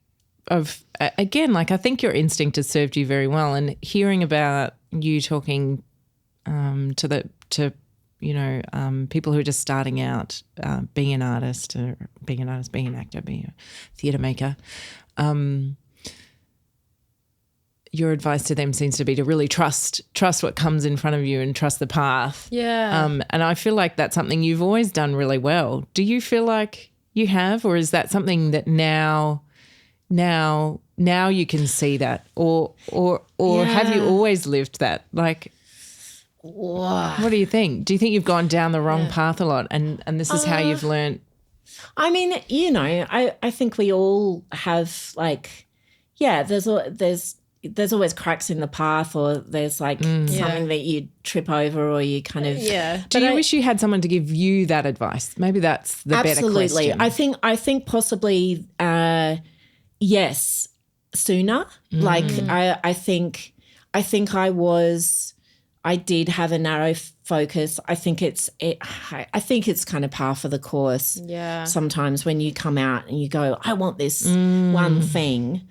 B: of, again, like I think your instinct has served you very well. And hearing about you talking to people who are just starting out, being an artist, being an actor, being a theatre maker, your advice to them seems to be to really trust what comes in front of you and trust the path.
A: Yeah.
B: And I feel like that's something you've always done really well. Do you feel like you have, or is that something that now you can see that, or have you always lived that? Like, what do you think? Do you think you've gone down the wrong path a lot, and this is how you've learned?
C: I mean, I think we all have there's always cracks in the path, or there's something that you trip over, or you kind of
B: Do you wish you had someone to give you that advice? Maybe that's the better question.
C: I think possibly yes, sooner. Like I think I did have a narrow focus. I think it's kind of par for the course.
A: Yeah.
C: Sometimes when you come out and you go, I want this one thing.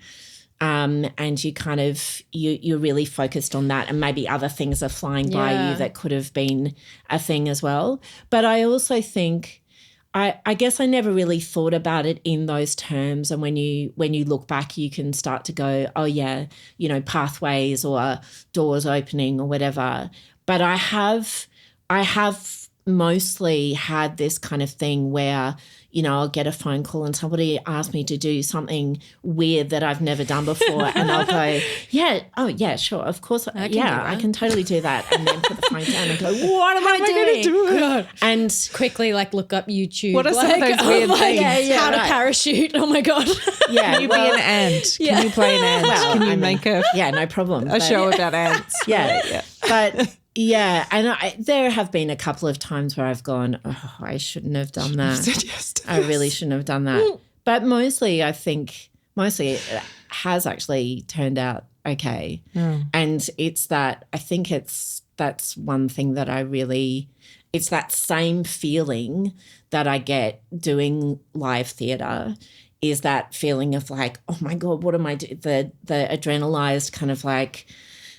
C: And you kind of you're really focused on that, and maybe other things are flying by you that could have been a thing as well. But I also think I guess I never really thought about it in those terms. And when you look back, you can start to go, oh yeah, pathways or doors opening or whatever. But I have mostly had this kind of thing where, you know, I'll get a phone call and somebody asks me to do something weird that I've never done before, and I'll go, yeah, oh yeah, sure, of course, I can totally do that, and then put the phone down and go, what am I doing?
A: do
C: and
A: quickly look up YouTube.
B: What are some of those weird things?
A: How to parachute? Oh my god!
C: Yeah,
B: can you be an ant?
A: Yeah.
B: Can you play an ant?
C: Well,
B: Can you make
C: no problem.
B: a show about ants?
C: Yeah. But yeah, and there have been a couple of times where I've gone, oh, I shouldn't have done that.
B: Said yes to
C: I
B: this.
C: really shouldn't have done that. But mostly it has actually turned out okay. And it's that, I think that's one thing that it's that same feeling that I get doing live theatre, is that feeling of like, oh my God, what am I doing? The adrenalized kind of like,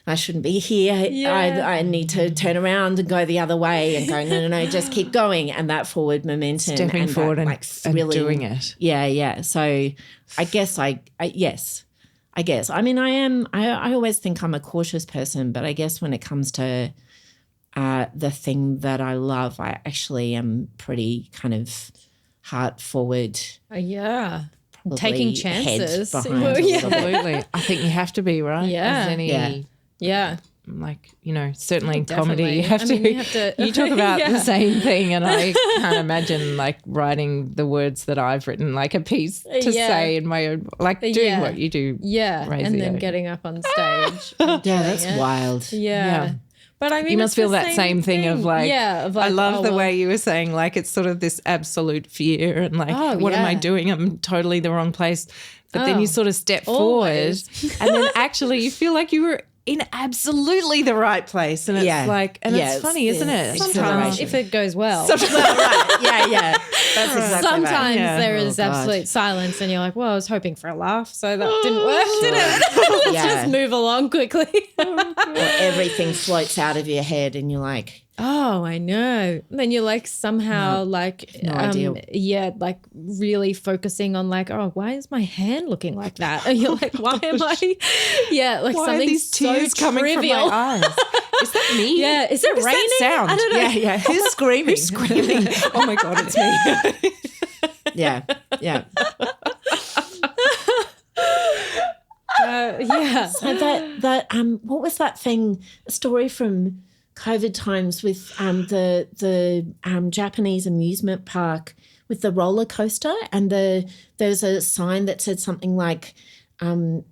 C: I shouldn't be here.
A: Yeah.
C: I need to turn around and go the other way, and go, no, just keep going. And that forward momentum.
B: Stepping forward
C: that,
B: and,
C: like, thrilling,
B: and doing it.
C: Yeah. So I guess yes. I guess. I mean, I always think I'm a cautious person, but I guess when it comes to the thing that I love, I actually am pretty kind of heart forward.
A: Yeah.
C: Probably
A: Taking chances.
C: head behind a little bit.
B: Absolutely. I think you have to be, right?
A: Yeah.
B: As any,
A: Yeah.
B: like, you know, certainly in
A: Definitely.
B: comedy, you have to. You talk about
A: Yeah.
B: the same thing, and I can't imagine like writing the words that I've written, like a piece to say in my own, like doing what you do.
A: Yeah.
B: Rosie,
A: And then getting up on stage.
C: Yeah, that's wild.
A: Yeah. But I mean,
B: you must
A: it's
B: feel
A: the
B: that same thing of like, I love the way you were saying, like, it's sort of this absolute fear and like, what am I doing? I'm totally the wrong place. But then you sort of step forward and then actually you feel like you were in absolutely the right place. And it's like, and it's funny, isn't it?
A: Sometimes if it goes well.
C: Right. Yeah. That's exactly
A: Sometimes
C: right.
A: there is absolute silence and you're like, well, I was hoping for a laugh, so that didn't work, did it? Let's just move along quickly.
C: Or everything floats out of your head and you're like,
A: oh, I know. And then you're like somehow
C: idea.
A: Yeah, like really focusing on like, oh, why is my hand looking like that? And you're like, why am I? Yeah, like
B: why
A: something
B: are these tears
A: so
B: coming
A: trivial.
B: from my eyes? Is that me?
A: Yeah, is it
B: What
A: raining?
B: That sound?
A: I don't know.
B: Yeah. Who's screaming? Who's screaming? Oh my God, it's me.
C: yeah.
A: Yeah.
C: So that what was that thing? A story from COVID times with the Japanese amusement park with the roller coaster, and there's a sign that said something like,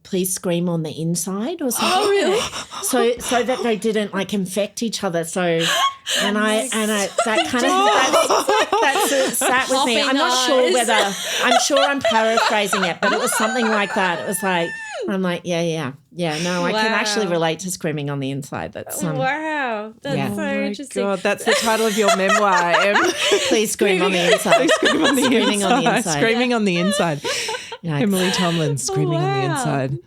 C: please scream on the inside or something.
A: Oh, really?
C: So that they didn't like infect each other. So and I that kind of that's sat with me. I'm not sure whether I'm paraphrasing it, but it was something like that. It was like, I'm like, yeah. No, I can actually relate to screaming on the inside. That's
A: wow. That's so interesting.
B: God, that's the title of your memoir, Em.
C: Please scream on the inside.
B: Screaming on the
C: Screaming on the
B: inside.
C: inside.
B: Screaming on the inside.
C: Yikes.
B: Emily Tomlins screaming on the inside.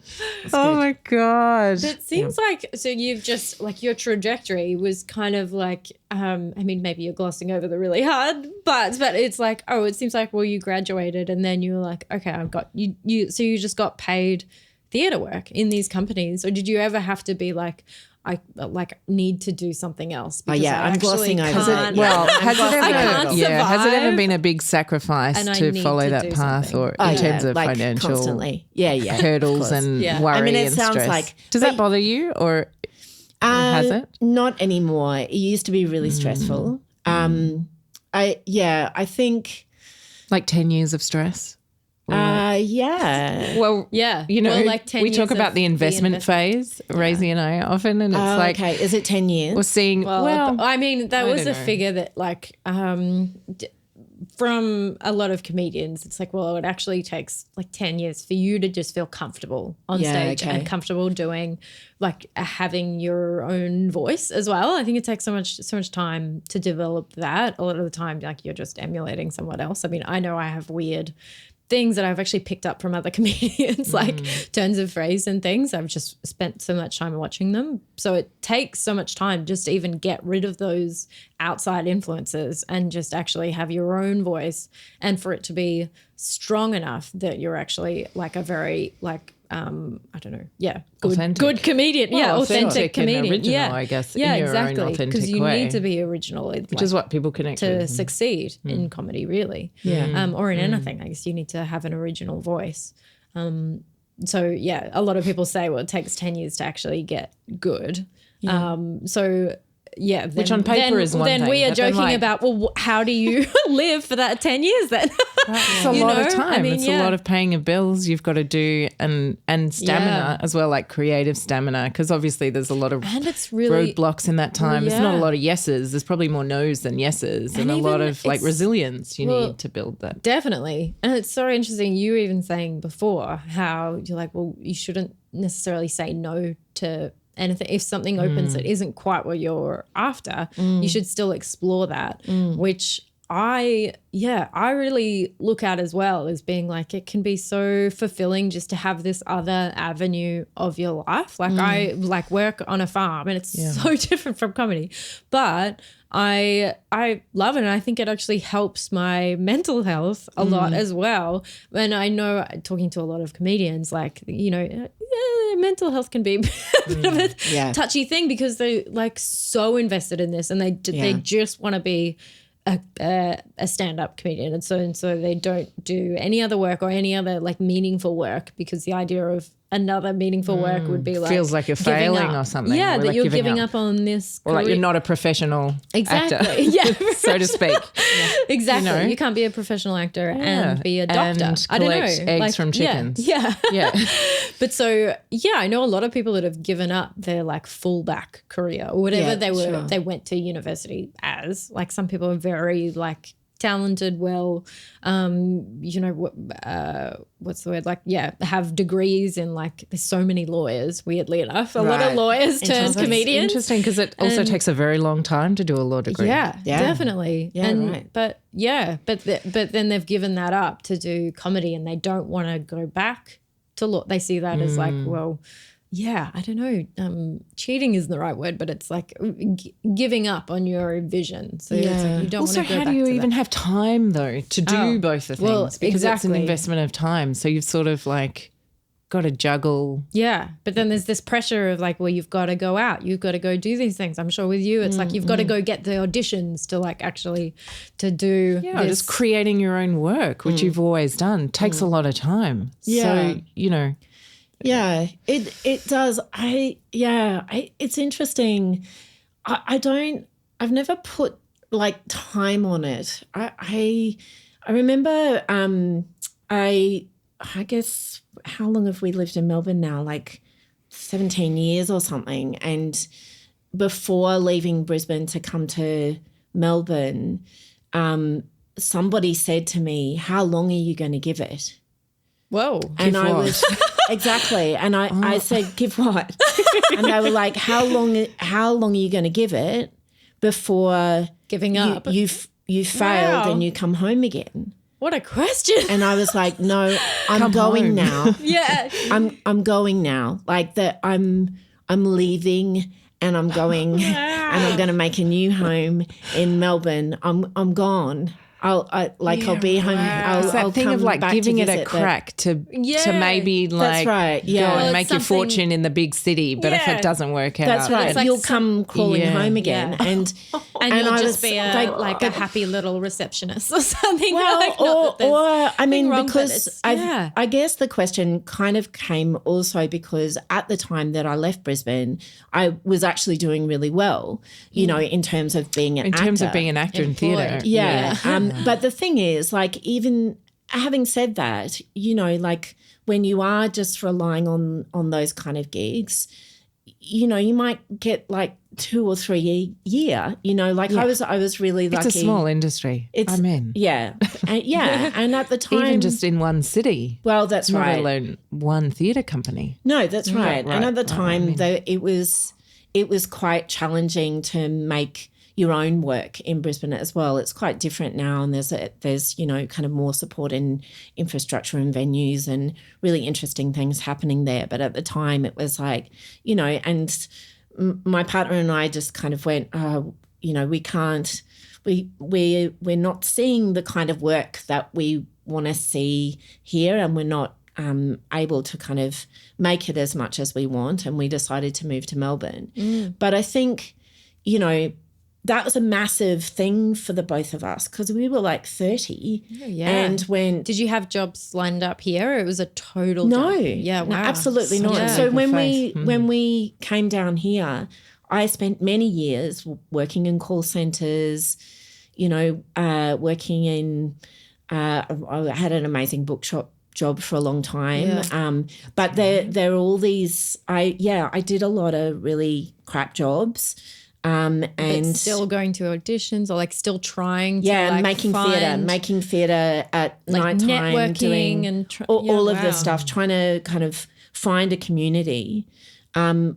B: Oh my God.
A: It seems like, so you've just, like your trajectory was kind of like, I mean, maybe you're glossing over the really hard parts, but it's like, oh, it seems like, well, you graduated and then you were like, okay, I've got, so you just got paid theatre work in these companies, or did you ever have to be like, I need to do something else? Because
C: I'm glossing over it.
B: Well, has it ever
A: survive.
B: been a big sacrifice
A: And I
B: to
A: need
B: follow
A: to
B: that
A: do
B: path,
A: something.
B: or in terms of
C: like
B: financial
C: constantly.
B: hurdles and worry
C: I mean, it
B: and
C: sounds
B: stress?
C: like-
B: Does that bother you, or has it?
C: Not anymore. It used to be really stressful. I think
B: Like 10 years of stress?
C: yeah.
B: Well,
A: Yeah.
B: you know,
A: Well, like 10
B: we talk
A: years
B: about
A: of
B: the investment phase, Rosie and I often, and it's like,
C: Okay, is it 10 years?
B: we're seeing, well,
A: I mean, that was
B: don't
A: a
B: know.
A: figure that like from a lot of comedians, it's like, well, it actually takes like 10 years for you to just feel comfortable on stage and comfortable doing like having your own voice as well. I think it takes so much time to develop that. A lot of the time, like you're just emulating someone else. I mean, I know I have weird things that I've actually picked up from other comedians, like turns of phrase and things. I've just spent so much time watching them. So it takes so much time just to even get rid of those outside influences and just actually have your own voice, and for it to be strong enough that you're actually like a very like I don't know. Yeah.
B: Authentic.
A: Good comedian.
B: Well,
A: authentic comedian.
B: And original,
A: yeah.
B: I guess,
A: Yeah,
B: in your
A: exactly.
B: own authentic
A: Because you
B: way.
A: need to be original.
B: Which is what people connect
A: to
B: with.
A: succeed in comedy, really.
C: Yeah.
A: Or in anything. I guess you need to have an original voice. So, yeah, a lot of people say, well, it takes 10 years to actually get good. Yeah. Yeah,
B: which on paper is one thing.
A: Then we are joking about, well, how do you live for that 10 years then?
B: It's a lot of time. It's a lot of paying your bills you've got to do and stamina as well, like creative stamina, because obviously there's a lot of roadblocks in that time. There's not a lot of yeses. There's probably more no's than yeses and a lot of like resilience you need to build that.
A: Definitely. And it's so interesting. You were even saying before how you're like, well, you shouldn't necessarily say no to anything. If something opens that isn't quite what you're after, you should still explore that, which I really look at as well as being like, it can be so fulfilling just to have this other avenue of your life. Like I like work on a farm and it's so different from comedy, but I love it, and I think it actually helps my mental health a lot as well. And I know, talking to a lot of comedians, like, you know, mental health can be a bit of a touchy thing because they're like so invested in this and they just want to be a stand-up comedian, and so they don't do any other work or any other like meaningful work, because the idea of another meaningful work would be like
B: feels like you're failing or something.
A: Yeah, that
B: like
A: you're giving up on this
B: or like you're not a professional actor, so to speak.
A: Exactly.
B: You know?
A: You can't be a professional actor and be a doctor.
B: And
A: I don't know.
B: Eggs from chickens.
A: Yeah.
B: Yeah.
A: But so, I know a lot of people that have given up their like fullback career or whatever they went to university as. Like some people are very like talented, what's the word? Like, have degrees in like, there's so many lawyers, weirdly enough. A lot of lawyers turn comedians.
B: Interesting, because it also takes a very long time to do a law degree.
A: Yeah, definitely.
C: Yeah,
A: right. But then they've given that up to do comedy and they don't want to go back to law. They see that as like, well, I don't know. Cheating isn't the right word, but it's like giving up on your vision. So it's like you don't want to go back to that.
B: Also, how do you even have time though to do both the things?
A: Well,
B: because it's an investment of time. So you've sort of like got to juggle.
A: Yeah, but then there's this pressure of like, well, you've got to go out. You've got to go do these things. I'm sure with you, it's like you've got to go get the auditions to like actually to do this.
B: Just creating your own work, which you've always done, takes a lot of time.
C: Yeah.
B: So, you know.
C: Yeah, it does. It's interesting. I've never put like time on it. I remember, I guess, how long have we lived in Melbourne now? Like 17 years or something. And before leaving Brisbane to come to Melbourne, somebody said to me, how long are you going to give it?
A: Whoa.
C: And I was exactly. And I said, give what? And they were like, how long are you going to give it before
A: giving up?
C: You failed and you come home again.
A: What a question.
C: And I was like, no, I'm going now.
A: Yeah.
C: I'm going now. Like that I'm leaving and I'm going and I'm going to make a new home in Melbourne. I'm gone. I'll be home.
B: It's that thing of like giving it a crack to maybe like go and make your fortune in the big city. But if it doesn't work out,
C: that's right.
A: Like
C: you'll come crawling home again, and
A: you'll
C: I
A: just
C: was
A: be a happy little receptionist or something.
C: Well,
A: like,
C: I mean, because I guess the question kind of came also because at the time that I left Brisbane, I was actually doing really well, you know, in terms of being an actor.
B: In terms of being an actor in theatre.
C: Yeah. But the thing is, like, even having said that, you know, like when you are just relying on those kind of gigs, you know, you might get like 2 or 3 a year, you know, like I was really lucky.
B: It's a small industry.
C: Yeah. And at the time.
B: Even just in one city.
C: Well, that's right.
B: Let alone one theatre company.
C: No, that's right. And at the time, though, it was quite challenging to make your own work in Brisbane as well. It's quite different now, and there's you know, kind of more support in infrastructure and venues and really interesting things happening there. But at the time it was like, you know, and my partner and I just kind of went, you know, we're not seeing the kind of work that we want to see here, and we're not able to kind of make it as much as we want, and we decided to move to Melbourne. But I think, you know, that was a massive thing for the both of us because we were like 30. And when...
A: Did you have jobs lined up here or it was a total
C: No.
A: jump? Yeah, wow.
C: No, absolutely not.
A: Yeah.
C: So when we came down here, I spent many years working in call centres, you know, working in... I had an amazing bookshop job for a long time. But there are all these... I did a lot of really crap jobs. And
A: still going to auditions or like still trying to like
C: making theatre at
A: like
C: nighttime,
A: networking
C: doing
A: and
C: all of this stuff, trying to kind of find a community,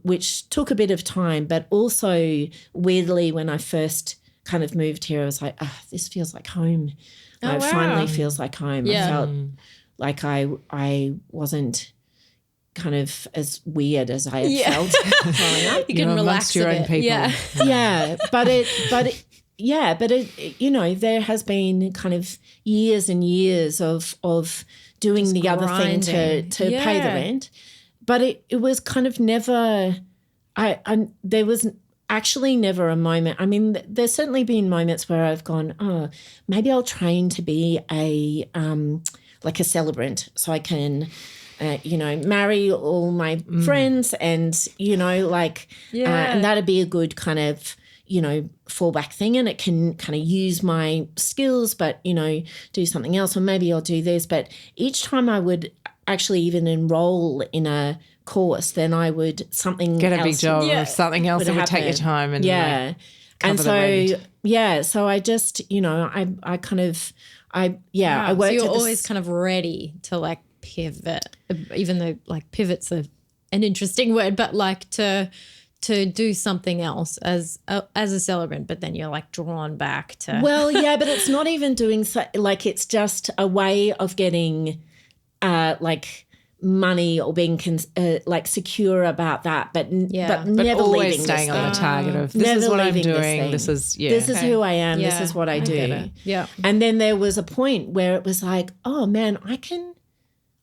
C: which took a bit of time. But also weirdly, when I first kind of moved here, I was like, this feels like home. It finally feels like home. I felt like I wasn't kind of as weird as I had felt growing up.
A: You can relax
B: your own people.
C: But it, you know, there has been kind of years and years of doing just the grinding. Other thing to pay the rent. But it was kind of never, there was actually never a moment. I mean, there's certainly been moments where I've gone, maybe I'll train to be like a celebrant so I can, you know, marry all my friends and, you know, like, and that'd be a good kind of, you know, fallback thing, and it can kind of use my skills, but, you know, do something else, or maybe I'll do this. But each time I would actually even enroll in a course, then I would
B: get a big job or something else that would take your time and
C: and so I just, you know, I kind of I worked.
A: So you're always kind of ready to like pivot, even though like pivot's an interesting word, but like to do something else as a celebrant, but then you're like drawn back to.
C: Well, yeah, but it's not even doing so, like it's just a way of getting like money or being like secure about that, but never
B: always
C: leaving
B: staying on the target of this is what I'm doing. This is
C: who I am. This is what I do.
A: Yeah.
C: And then there was a point where it was like, oh man, I can.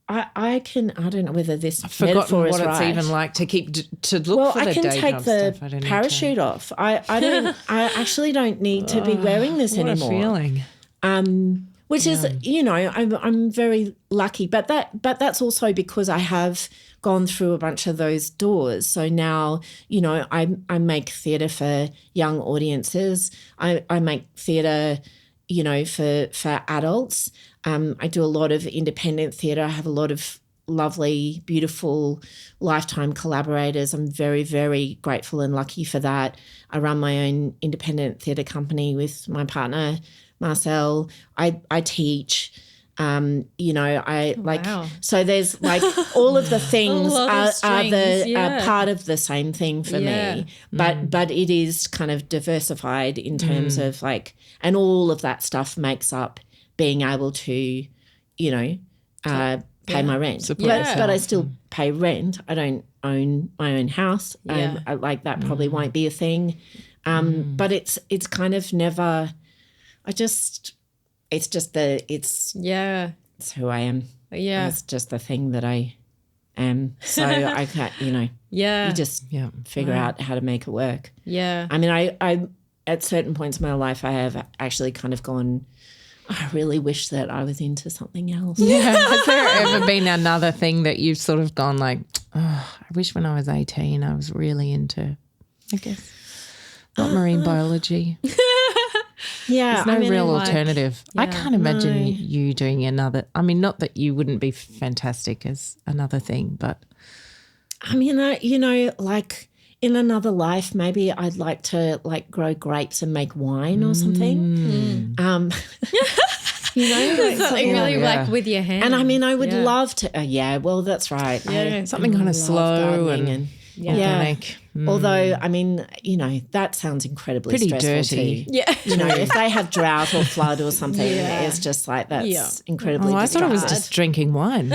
C: I don't know whether this metaphor is right.
B: I've forgotten what it's even like to keep to look for the day job stuff.
C: Well, I can take the parachute off. I actually don't need to be wearing this anymore.
B: What a feeling.
C: Which is, you know, I'm very lucky, but that's also because I have gone through a bunch of those doors. So now, you know, I make theatre for young audiences. I make theatre, you know, for adults. I do a lot of independent theatre. I have a lot of lovely, beautiful lifetime collaborators. I'm very, very grateful and lucky for that. I run my own independent theatre company with my partner, Marcel. I teach. You know, so there's like all of the things are part of the same thing for me, but it is kind of diversified in terms of like, and all of that stuff makes up being able to, you know, pay my rent. But I still pay rent. I don't own my own house. I like that probably won't be a thing. But it's kind of never, it's who I am.
A: Yeah.
C: It's just the thing that I am. So I can't, you know, you just figure out how to make it work.
A: Yeah.
C: I mean, I at certain points in my life, I have actually kind of gone, I really wish that I was into something else.
B: Yeah. Has there ever been another thing that you've sort of gone like, I wish when I was 18 I was really into, I guess, not marine biology.
C: Yeah.
B: There's no real alternative. I can't imagine you doing another. I mean, not that you wouldn't be fantastic as another thing, but.
C: I mean, you know, like in another life, maybe I'd like to like grow grapes and make wine or something. You know, like
A: something really like with your hands.
C: And I mean, I would love to. Well, that's right.
B: Yeah, something kind of slow and organic.
C: Although, I mean, you know, that sounds incredibly
B: pretty
C: stressful
B: dirty.
C: too.
A: Yeah.
C: You know, if they have drought or flood or something, it's just like that's incredibly
B: I thought it was just drinking wine.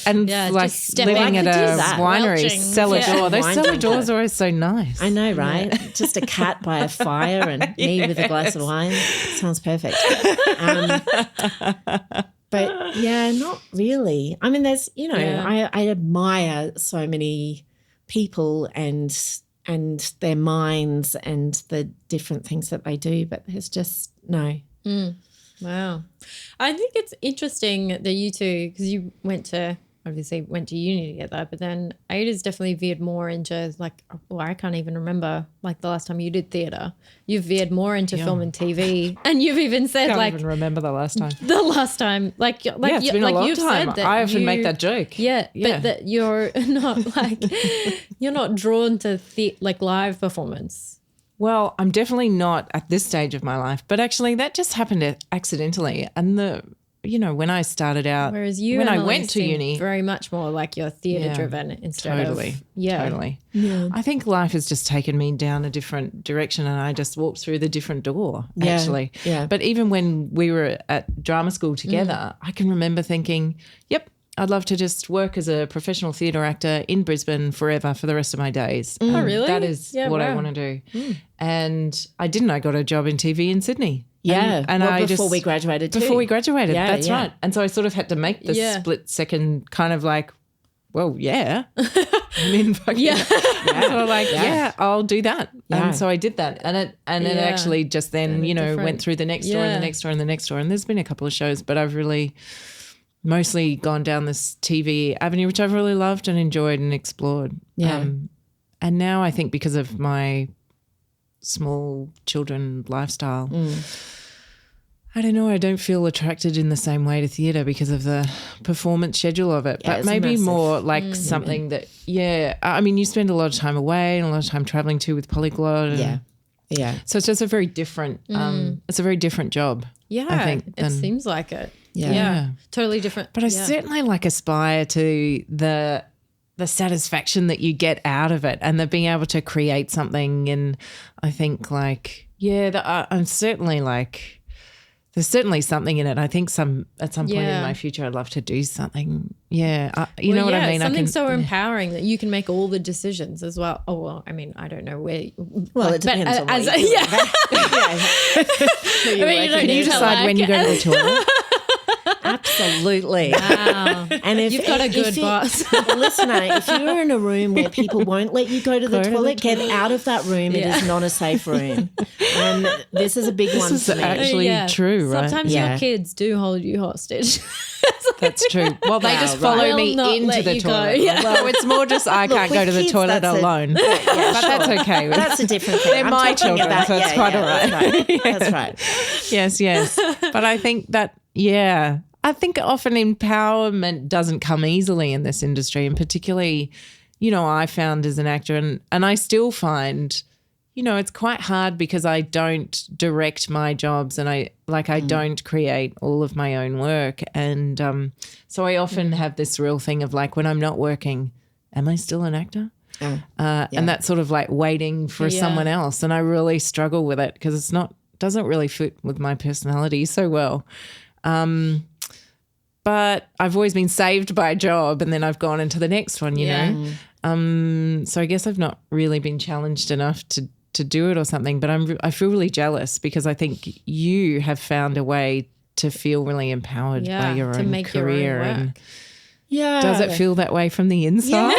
B: And like living at a winery, cellar door. Those cellar doors are always so nice.
C: I know, right? Just a cat by a fire and me with a glass of wine. Sounds perfect. But Yeah, not really. I mean, there's, I admire so many people and their minds and the different things that they do, but there's just no.
A: Wow. I think it's interesting that you two, because you went to uni together, but then Ada's definitely veered more into I can't even remember the last time you did theatre. You've veered more into film and TV, and you've even said
B: can't even remember the last time.
A: It's been a long time.
B: I often make that joke.
A: Yeah, but that you're not you're not drawn to live performance.
B: Well, I'm definitely not at this stage of my life, but actually that just happened accidentally. And when I started out,
A: whereas when I went to uni, very much more like you're theatre driven instead of
B: totally. Yeah. I think life has just taken me down a different direction, and I just walked through the different door. Actually, But even when we were at drama school together, I can remember thinking, "Yep, I'd love to just work as a professional theatre actor in Brisbane forever for the rest of my days."
A: Oh, really?
B: That is what I want to do. And I didn't. I got a job in TV in Sydney.
C: Yeah,
B: and
C: before we graduated too.
B: Before we graduated, that's right. And so I sort of had to make the split second kind of well, yeah. I mean, I'll do that. Yeah. And so I did that. And it actually just then, went through the next door and the next door and the next door. And there's been a couple of shows, but I've really mostly gone down this TV avenue, which I've really loved and enjoyed and explored.
C: Yeah.
B: And now I think because of my small children lifestyle, I don't know, I don't feel attracted in the same way to theatre because of the performance schedule of it. But maybe more something that, I mean, you spend a lot of time away and a lot of time travelling too with Polyglot.
C: Yeah.
B: So it's just a very different, it's a very different job.
A: Yeah,
B: I think,
A: it seems like it.
B: Yeah.
A: Totally different.
B: But I certainly aspire to the satisfaction that you get out of it and the being able to create something. And I think I'm certainly there's certainly something in it. I think at some point in my future I'd love to do something. Yeah. You know what I mean?
A: Something so empowering that you can make all the decisions as well. Oh, well, I mean, I don't know where.
C: It depends on what you do.
B: You decide when you go to the toilet.
C: Absolutely.
A: Wow.
C: And if
A: you've got a good boss.
C: Listener, if you're in a room where people won't let you go to the toilet, get out of that room. It is not a safe room. And this is a big one for me.
B: Actually true, right?
A: Sometimes your kids do hold you hostage.
B: That's true. Well, they just follow me into the toilet. Well, it's more just I can't go to the toilet alone. But that's okay.
C: That's a different thing.
B: They're my children, so it's quite all right.
C: That's right.
B: Yes. But I think that, I think often empowerment doesn't come easily in this industry, and particularly, I found as an actor and I still find, it's quite hard because I don't direct my jobs and I don't create all of my own work. And so I often have this real thing of when I'm not working, am I still an actor? And that's sort of waiting for someone else. And I really struggle with it because doesn't really fit with my personality so well. But I've always been saved by a job and then I've gone into the next one, you know. So I guess I've not really been challenged enough to do it or something, but I feel really jealous because I think you have found a way to feel really empowered by your own
A: make
B: career.
A: Your own work.
B: Does it feel that way from the inside?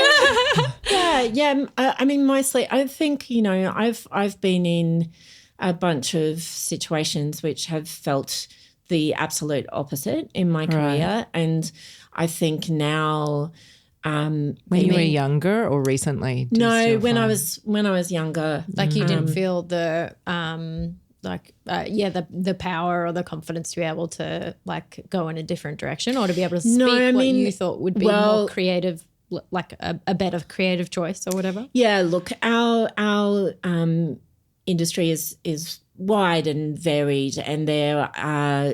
C: Yeah. I mean, mostly I think, I've been in a bunch of situations which have felt the absolute opposite in my career. And I think now
B: when you were younger or recently?
C: When I was younger.
A: You didn't feel the the power or the confidence to be able to go in a different direction or to be able to speak what you thought would be more creative, a better creative choice or whatever? Yeah,
C: look, our industry is wide and varied, and there are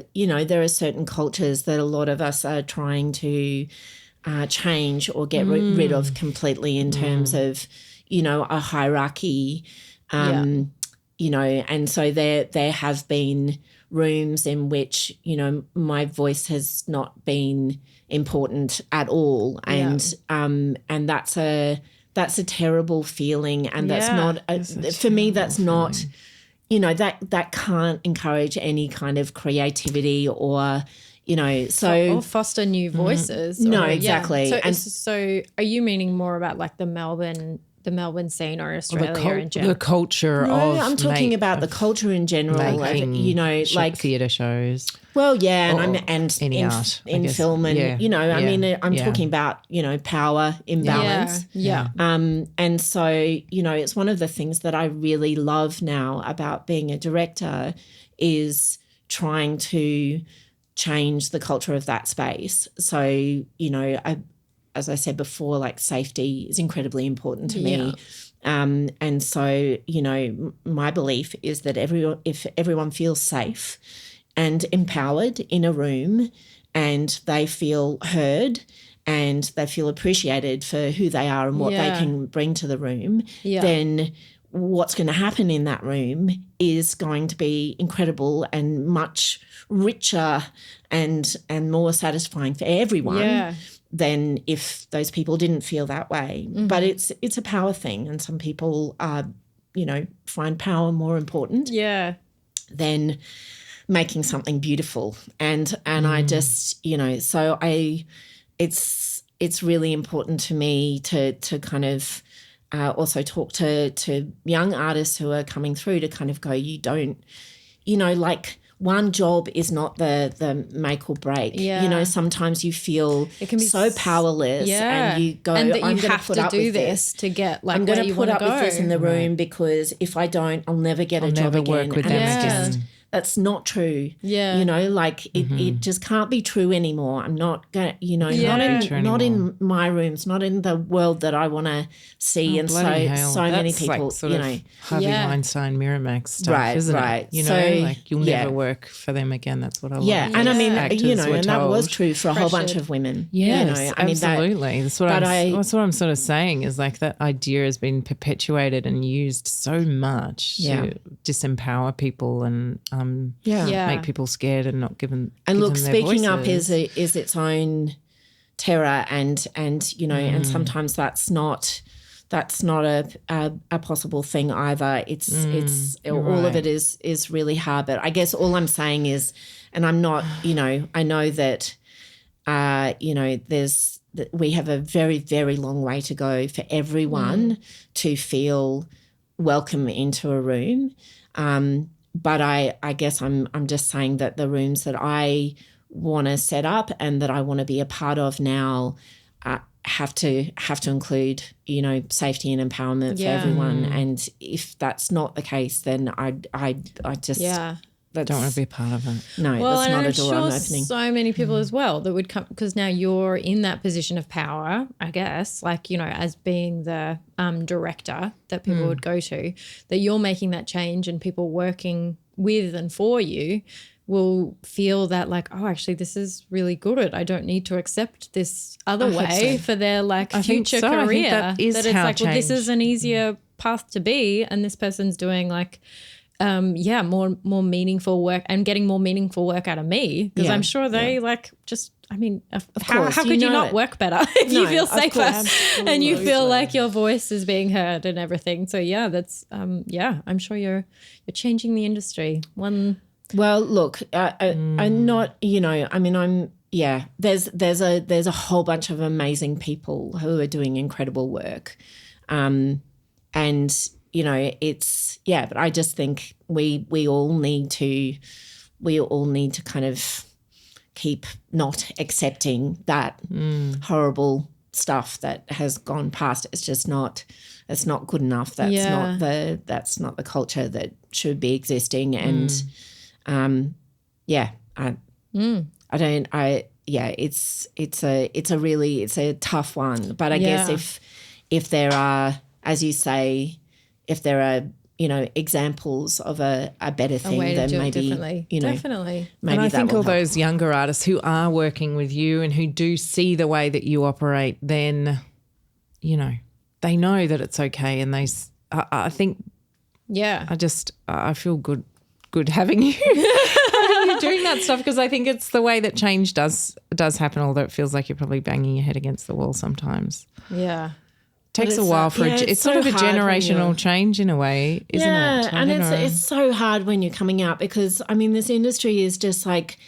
C: certain cultures that a lot of us are trying to change or get rid of completely in terms of, a hierarchy, and so there have been rooms in which, my voice has not been important at all, and that's a terrible feeling, and that's not for me. That's not. That can't encourage any kind of creativity or,
A: or foster new voices.
C: No, exactly.
A: Yeah. So are you meaning more about like the Melbourne scene or Australia in general?
B: The culture of
C: I'm talking about the culture in general, like
B: theatre shows.
C: Well, yeah, and
B: any art
C: in film, and I mean, I'm talking about power imbalance.
A: Yeah.
C: And so it's one of the things that I really love now about being a director is trying to change the culture of that space. So as I said before, like safety is incredibly important to me. And so, my belief is that if everyone feels safe and empowered in a room and they feel heard and they feel appreciated for who they are and what they can bring to the room, then what's going to happen in that room is going to be incredible and much richer and more satisfying for everyone than if those people didn't feel that way. Mm-hmm. But it's a power thing, and some people find power more important than making something beautiful. And I just, so it's really important to me to kind of also talk to young artists who are coming through to kind of go, you don't, like one job is not the make or break. Yeah. Sometimes you feel it can be so powerless and you go,
A: and that
C: I'm
A: you
C: going to
A: have to do this to get like
C: I'm
A: going
C: to put up with this in the room because if I don't, I'll never get a job again.
B: Work with them again.
C: That's not true. Yeah. It just can't be true anymore. I'm not going to, not in my rooms, not in the world that I want to see. And so many people,
B: like Harvey Weinstein, Miramax stuff, isn't it? You'll never work for them again. That's what I love.
C: Yeah. And I mean, and that was true for a whole bunch of women.
B: Yes, absolutely. That's what I'm sort of saying is like that idea has been perpetuated and used so much to disempower people and make people scared and not given. And look,
C: speaking up is its own terror, and and sometimes that's not a possible thing either. It's all of it is really hard. But I guess all I'm saying is, and I'm not, I know that we have a very, very long way to go for everyone to feel welcome into a room. But I guess I'm just saying that the rooms that I want to set up and that I want to be a part of now have to include, safety and empowerment for everyone. And if that's not the case, then I just
B: don't want to be a part of it.
C: No, that's not a door I'm opening.
A: So many people as well that would come, because now you're in that position of power, I guess, like, as being the director that people would go to, that you're making that change, and people working with and for you will feel that like, oh, actually this is really good. I don't need to accept this other way for their future career.
B: That is
A: it's like, well, this is an easier path to be, and this person's doing like more meaningful work and getting more meaningful work out of me, because I'm sure they how could you not work better if you feel safer and you feel like your voice is being heard and everything. So that's I'm sure you're changing the industry.
C: Well, look, I'm not, there's a whole bunch of amazing people who are doing incredible work, and but I just think we all need to kind of keep not accepting that horrible stuff that has gone past. It's just not. It's not good enough. That's not the culture that should be existing. And it's a tough one. But I guess if there are, as you say, if there are, examples of a better thing, then maybe,
A: definitely.
C: Maybe
B: and I think all
C: help.
B: those younger artists who are working with you and who do see the way that you operate, then, they know that it's okay. And I think, I feel good having you. Doing that stuff, because I think it's the way that change does happen, although it feels like you're probably banging your head against the wall sometimes.
A: Yeah.
B: Takes a while for it's sort of a generational change in a way, isn't it?
C: Yeah, and it's so hard when you're coming out, because I mean this industry is just like,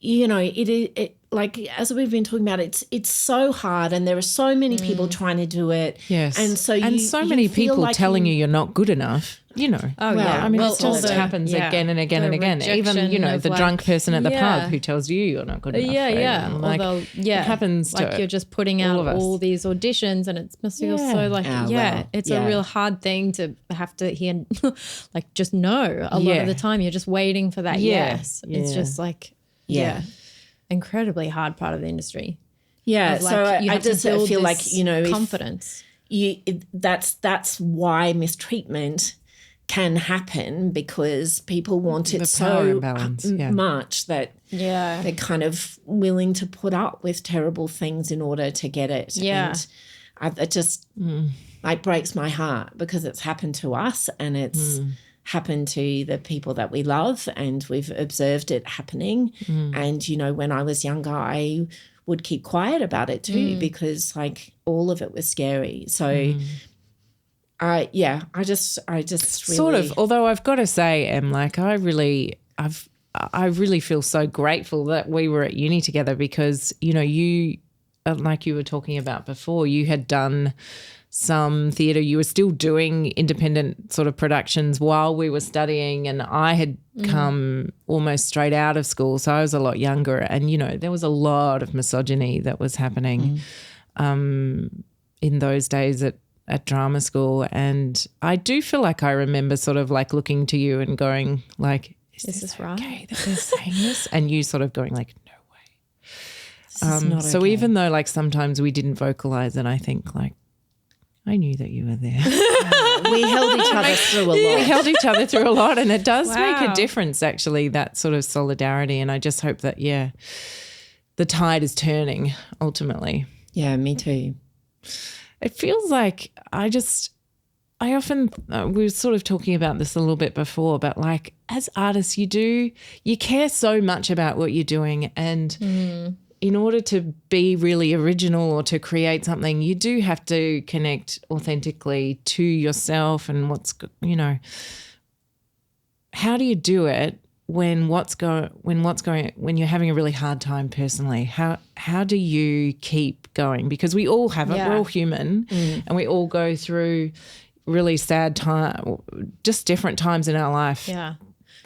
C: you know, like as we've been talking about, it's so hard, and there are so many people trying to do it.
B: Yes,
C: and so
B: many people like telling you're not good enough. You know,
A: I
B: mean, it just happens again and again and again. Even the drunk person at the pub who tells you you're not good enough. Like, it happens.
A: Like you're just putting out all these auditions, and it must feel so like it's a real hard thing to have to hear. Like just no. A lot of the time, you're just waiting for that yes. It's just like incredibly hard part of the industry.
C: Yeah,
A: like,
C: so I just feel like
A: confidence.
C: That's why mistreatment can happen, because people want it so much that they're kind of willing to put up with terrible things in order to get it. And it just like breaks my heart, because it's happened to us, and it's happened to the people that we love, and we've observed it happening. And, you know, when I was younger, I would keep quiet about it too, because like all of it was scary. So I just really
B: sort of, although I've got to say, Em, like I really feel so grateful that we were at uni together, because, you know, you, like you were talking about before, you had done some theatre, you were still doing independent sort of productions while we were studying, and I had come almost straight out of school, so I was a lot younger, and, you know, there was a lot of misogyny that was happening in those days at drama school. And I do feel like I remember sort of like looking to you and going like, is this right? Okay that they're saying this? And you sort of going like, no way. So okay. Even though like sometimes we didn't vocalize it, I think like I knew that you were there.
C: We held each other through a lot.
B: We held each other through a lot, and it does make a difference actually, that sort of solidarity. And I just hope that, the tide is turning ultimately. Yeah, me too. It feels like I often, we were sort of talking about this a little bit before, but like as artists you care so much about what you're doing, and in order to be really original or to create something, you do have to connect authentically to yourself and how do you do it when you're having a really hard time personally? How do you keep going? Because we all have it. We're all human, and we all go through really sad time, just different times in our life. Yeah.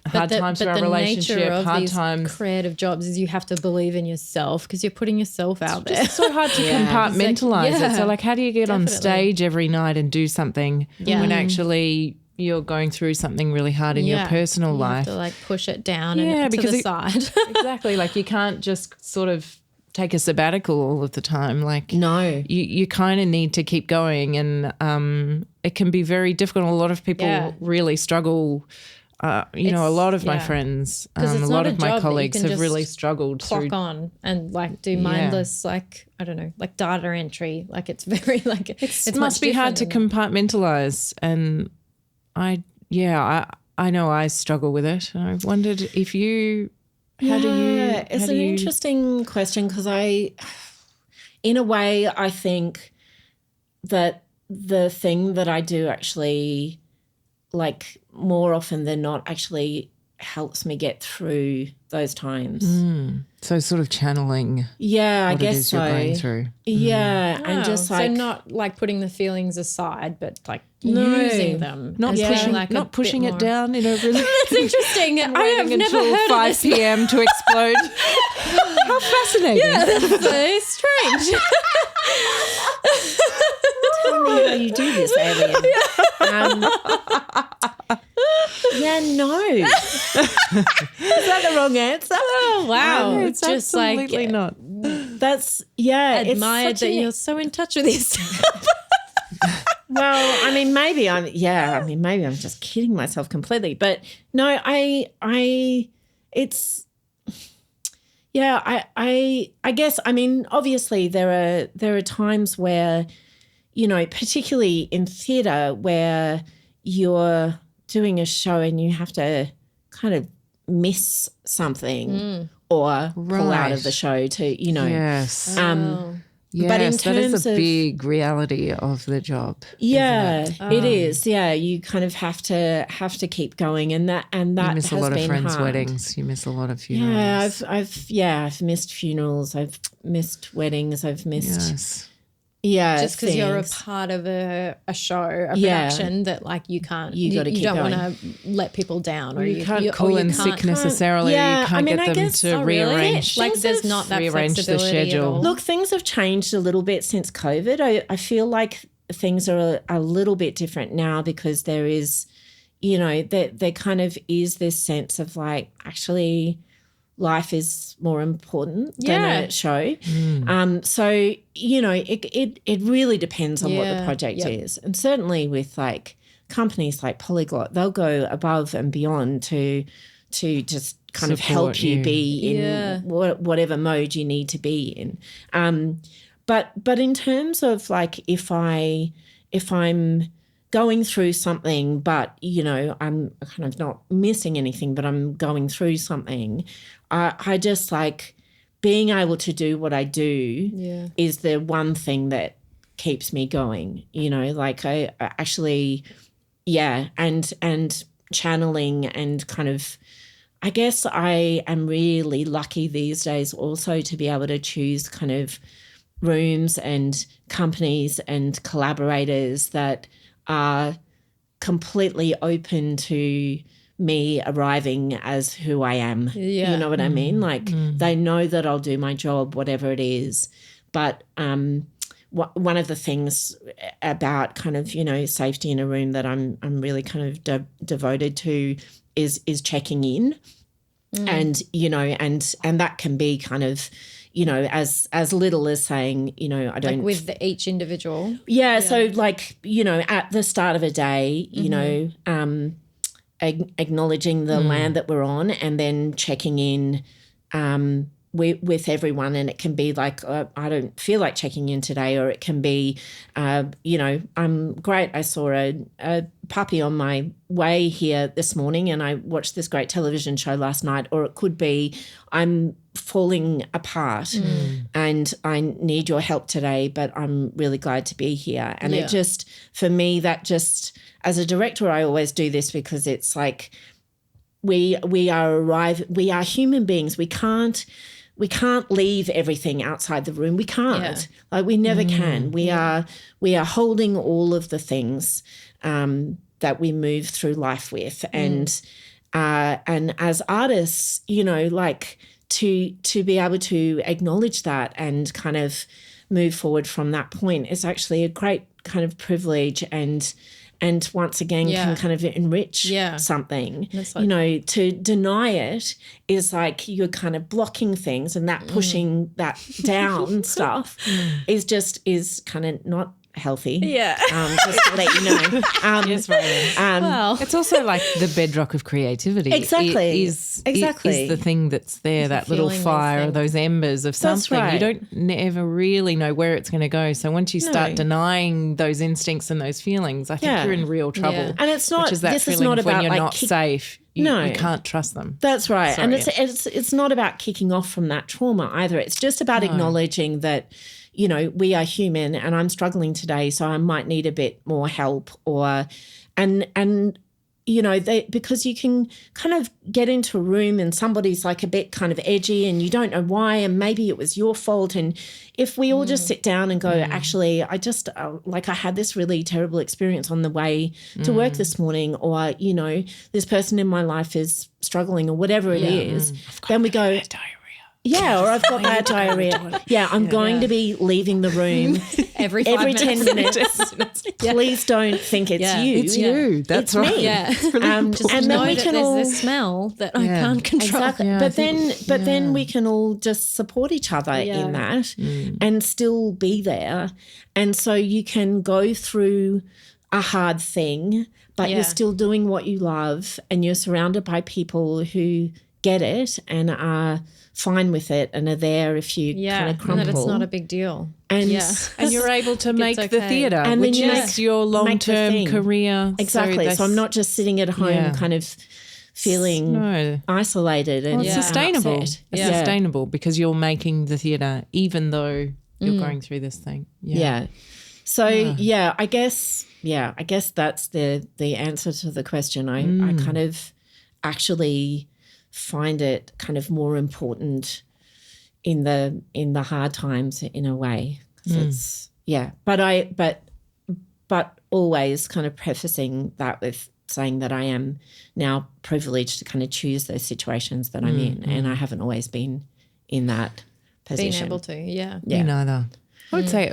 B: Hard times for our relationship, hard times. Creative jobs is you have to believe in yourself, because you're putting yourself out there. It's so hard to compartmentalize it. So like, how do you get on stage every night and do something when actually you're going through something really hard in your personal life? You have to like push it down and to the side. Exactly. Like you can't just sort of take a sabbatical all of the time. Like no, you kind of need to keep going, and it can be very difficult. A lot of people really struggle. A lot of my friends, a lot of my colleagues have really struggled clock on and like do mindless, like, I don't know, like data entry. Like it's very like it must be hard to compartmentalize. And I know I struggle with it. And I wondered if you, it's an interesting question, because in a way, I think that the thing that I do actually, like more often than not, actually helps me get through those times. So sort of channeling. Yeah, I guess so. You're going through. Yeah, and just like, so not like putting the feelings aside, but like using them, not pushing it down. Really, that's interesting. I have never heard 5 of this. PM to explode. How fascinating! Yeah, that's so strange. Tell me how you do this, Adrienne. No. Is that the wrong answer? Oh, wow. It's just absolutely like not. That's admired that you're so in touch with yourself. Well, I mean, maybe I'm just kidding myself completely. But no, I guess, I mean, obviously there are times where, particularly in theatre, where you're doing a show and you have to kind of miss something or pull out of the show to, Yes. Yes,
C: but in
B: that is
C: terms
B: a
C: of,
B: big reality of the job.
C: yeah, it is. Yeah, you kind of have to keep going, and that
B: You miss
C: has
B: a lot of
C: been
B: friends'
C: hard.
B: weddings. You miss a lot of funerals.
C: Yeah, I've missed funerals. I've missed weddings. I've missed.
B: Yes.
C: Yeah,
A: just because you're a
C: things.
A: part of a show, a production that like you can't,
C: You gotta keep
A: don't
C: going.
A: want to let people down, or
B: You can't call
A: or
B: in
A: you
B: sick
A: can't.
B: necessarily.
C: Yeah,
B: you can't
C: I mean,
B: get
C: I
B: them
C: guess-
B: to
C: Oh, really?
B: rearrange.
A: Like
C: Things
A: there's
C: have
A: not that
B: rearranged the
A: flexibility at
B: schedule.
A: all.
C: Look, things have changed a little bit since COVID. I feel like things are a little bit different now because there is, there kind of is this sense of like actually life is more important than a show. So, it really depends on what the project is. And certainly with like companies like Polyglot, they'll go above and beyond to just kind of
B: Support
C: help you
B: you.
C: be in whatever mode you need to be in. But in terms of like if I'm going through something, but I'm kind of not missing anything, but I'm going through something, I just like being able to do what I do is the one thing that keeps me going. Like I actually, and channeling and kind of. I guess I am really lucky these days also to be able to choose kind of rooms and companies and collaborators that are completely open to me arriving as who I am.
A: Yeah.
C: You know what I mean? Like they know that I'll do my job, whatever it is. But one of the things about kind of, safety in a room that I'm really kind of devoted to is checking in. And, and that can be kind of, as little as saying, I don't.
A: Like with each individual.
C: Yeah. So like, at the start of a day, acknowledging the land that we're on and then checking in with everyone. And it can be like, I don't feel like checking in today, or it can be, I'm great. I saw a puppy on my way here this morning and I watched this great television show last night. Or it could be I'm falling apart and I need your help today, but I'm really glad to be here. And it just, for me, that just, as a director, I always do this because it's like we are human beings. We can't leave everything outside the room. We can't. Like we never can. We are holding all of the things that we move through life with. And as artists, like to be able to acknowledge that and kind of move forward from that point is actually a great kind of privilege and once again can kind of enrich something. Like, to deny it is like you're kind of blocking things, and that pushing that down stuff is kind of not healthy. Just to let you know.
B: Yes, right.
A: Well,
B: it's also like the bedrock of creativity.
C: Exactly.
B: Is the thing that's there, that little fire, those embers of something.
C: right.
B: You don't never really know where it's going to go. So once you start denying those instincts and those feelings, I think you're in real trouble.
A: Yeah.
C: And it's not.
B: Which is that
C: this
B: feeling
C: is not
B: of when
C: about
B: you're
C: like
B: not safe. You can't trust them.
C: That's right.
B: Sorry.
C: And it's not about kicking off from that trauma either. It's just about acknowledging that, we are human and I'm struggling today, so I might need a bit more help because you can kind of get into a room and somebody's like a bit kind of edgy and you don't know why, and maybe it was your fault. And if we all just sit down and go, actually, I just I had this really terrible experience on the way to work this morning, or, this person in my life is struggling or whatever it is, then we go, yeah, or I've got bad diarrhea. Yeah, I'm going to be leaving the room
A: every
C: 10 minutes. Please don't think it's you.
B: It's you. That's right.
C: Me.
A: Yeah.
B: It's really
A: Just
C: and
A: know
C: then we
A: that
C: can
A: there's
C: all
A: this smell that I can't control.
C: Exactly.
B: Yeah,
C: then we can all just support each other in that and still be there. And so you can go through a hard thing, but you're still doing what you love, and you're surrounded by people who get it and are fine with it and are there if you kind of crumple.
A: And that it's not a big deal.
C: And
B: and you're able to make the
A: okay.
B: theatre,
C: And
B: which
C: then you
B: is your long-term career.
C: Exactly. So I'm not just sitting at home kind of feeling isolated and
B: it's sustainable.
C: upset.
B: It's sustainable because you're making the theatre even though you're going through this thing.
C: Yeah. So I guess that's the answer to the question. I kind of actually find it kind of more important in the hard times in a way. It's but always kind of prefacing that with saying that I am now privileged to kind of choose those situations that I'm in, and I haven't always been in that position.
A: Being able to, yeah.
B: Me neither. I would say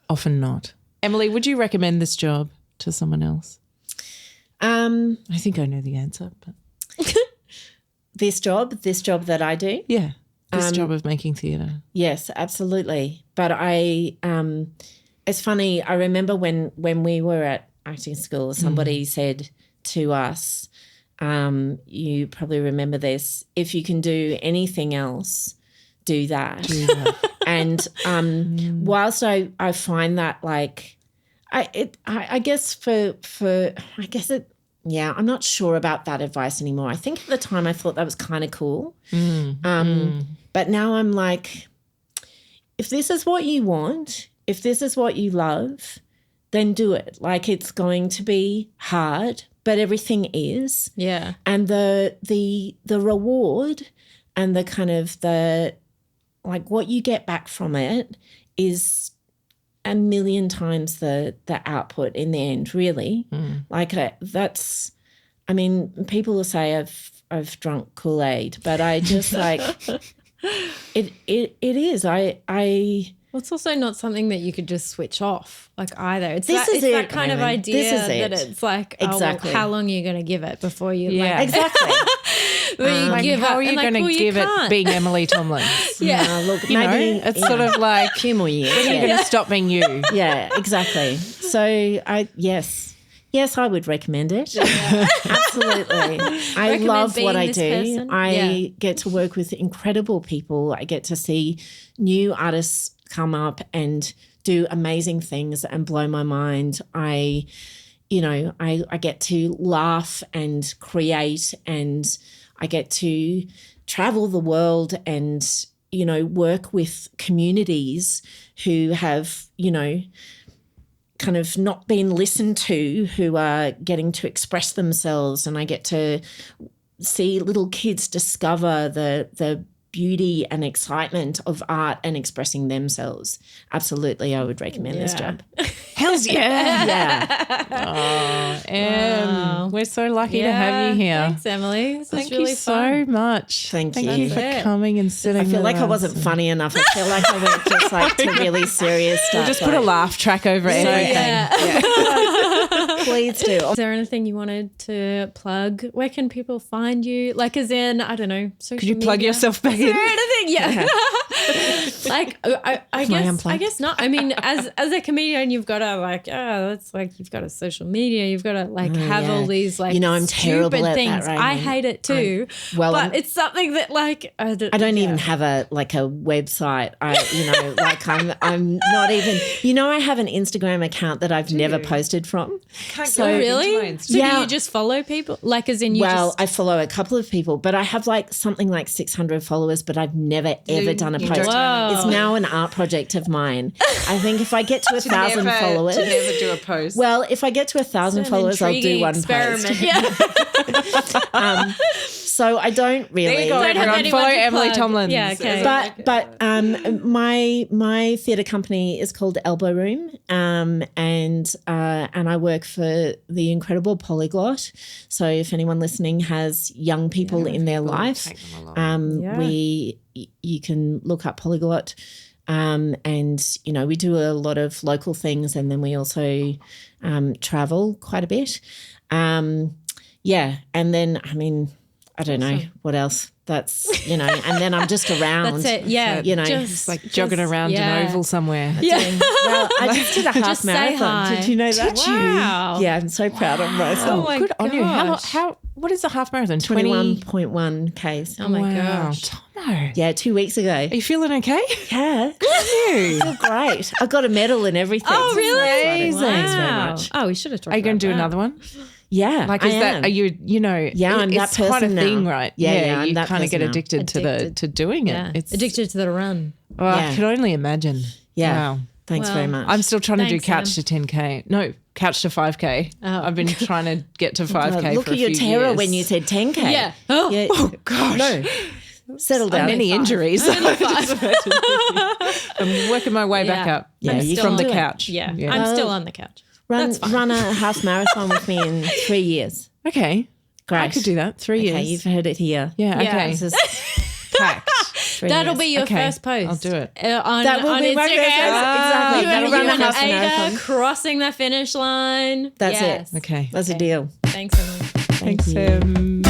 B: often not. Emily, would you recommend this job to someone else? I think I know the answer, but
C: this job that I do?
B: Yeah. This job of making theatre.
C: Yes, absolutely. But it's funny, I remember when we were at acting school, somebody said to us, you probably remember this, if you can do anything else, do that. And whilst I find that like, I guess I'm not sure about that advice anymore. I think at the time I thought that was kind of cool. But now I'm like, if this is what you want, if this is what you love, then do it. Like, it's going to be hard, but everything is.
A: Yeah.
C: And the reward and the kind of like what you get back from it is a million times the output in the end, really. Like that's, I mean, people will say I've drunk Kool-Aid, but I just like it is.
A: Well, it's also not something that you could just switch off, like, either. It's that kind of idea that it's like,
C: exactly.
A: How long are you going to give it before you
C: exactly.
B: How are you going to give it being Emily Tomlins?
C: Look,
B: maybe it's sort of like
C: a few more years.
B: When are you going to stop being you?
C: Yeah, exactly. So yes, I would recommend it. Absolutely. I love what I do.
A: Person.
C: I get to work with incredible people. I get to see new artists come up and do amazing things and blow my mind. I get to laugh and create, and I get to travel the world and, work with communities who have, kind of not been listened to, who are getting to express themselves, and I get to see little kids discover the beauty and excitement of art and expressing themselves. Absolutely, I would recommend this job.
B: Hells yeah.
C: Yeah.
B: Oh, Em, we're so lucky to have you here.
A: Thanks, Emily.
B: Thank you so much.
C: Thank
B: you.
C: you.
B: Thank you for coming and sitting
C: I feel like
B: us.
C: I wasn't funny enough. I feel like I went just like to really serious stuff.
B: We'll just put a laugh track over everything.
C: Yeah. Please do.
A: Is there anything you wanted to plug? Where can people find you? Like, as in, I don't know, social
B: Could you plug
A: media?
B: yourself back in?
A: Anything? Yeah. Like, I guess not. I mean, as a comedian, you've got to you've got a social media. You've got to have all these
C: I'm terrible
A: stupid
C: at
A: things.
C: that,
A: I hate it too.
C: But
A: it's something that
C: I don't even have a website. I'm not even. I have an Instagram account that I've never posted from.
A: So really? So do you just follow people? Like, as in
C: I follow a couple of people, but I have something like 600 followers, but I've never ever done a post. It's now an art project of mine. I think if I get to 1,000 followers,
B: to never do a post.
C: Well, if I get to 1,000 followers, I'll do one
A: experiment.
C: post.
A: Yeah.
C: So I don't really.
B: There you go, everyone. Follow Emily Tomlins.
A: Yeah, okay.
C: But my theatre company is called Elbow Room, and I work for the incredible Polyglot. So if anyone listening has young people in their life, you can look up Polyglot. And we do a lot of local things, and then we also travel quite a bit. And then I don't know what else. That's and then I'm just around.
A: That's it. Yeah,
B: just like jogging around an oval somewhere.
C: Well, I just did a half marathon. Did you know that?
A: Wow.
C: Yeah, I'm so proud of myself.
A: Oh my
B: Good on you.
A: gosh.
B: What is a half marathon?
C: 21.1 Ks.
A: Oh my gosh.
B: Tomo.
C: Yeah, 2 weeks ago.
B: Are you feeling okay?
C: Yeah.
B: Good on you.
C: I feel great. I got a medal and everything.
A: Oh, really?
C: Amazing. Thanks very much.
A: Oh, we should have talked
B: Are you going to do
A: about
B: another one?
C: Yeah,
B: Like, is that, are you,
C: Yeah, I'm that
B: it's quite a
C: person
B: thing,
C: now.
B: right?
C: Yeah, I'm
B: you
C: that
B: kind of get
C: person now.
B: addicted to doing
A: Yeah.
B: it. It's
A: addicted to the run.
B: I can only imagine.
C: Yeah.
B: Wow.
C: Thanks very much.
B: I'm still trying to do
A: Thanks,
B: couch to 10K. No, couch to 5K. I've been trying to get to 5K
C: Look
B: for a
C: at your
B: few
C: terror
B: years.
C: when you said 10K.
A: Yeah.
C: Oh
B: gosh.
C: No. Settle down.
B: Many injuries. I'm working my way back up from the couch.
A: Yeah. I'm still on the couch.
C: Run a half marathon with me in 3 years.
B: Okay.
C: Great.
B: I could do that. 3 years.
C: Okay, you've heard it here.
B: Yeah,
A: Yeah.
B: okay.
C: This is
B: Packed.
C: 3
A: That'll
C: years.
A: be your
B: Okay,
A: first post.
B: I'll do it.
C: That will
A: on
C: be my
A: Instagram.
C: first post. Exactly.
A: You
C: That'll run a
A: and
C: half
A: Ada
C: marathon.
A: crossing the finish line.
C: That's
A: Yes.
C: it.
B: Okay.
C: That's a deal.
A: Thanks, Emily.
B: Thanks,
C: you.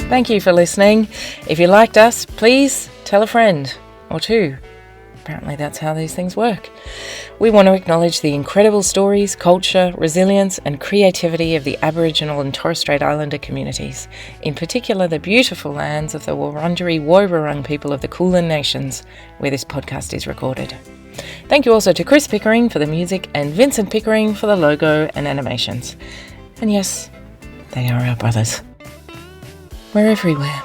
D: Thank you for listening. If you liked us, please tell a friend or two. Apparently that's how these things work. We want to acknowledge the incredible stories, culture, resilience and creativity of the Aboriginal and Torres Strait Islander communities, in particular the beautiful lands of the Wurundjeri Woiwurrung people of the Kulin Nations, where this podcast is recorded. Thank you also to Chris Pickering for the music and Vincent Pickering for the logo and animations. And yes, they are our brothers. We're everywhere.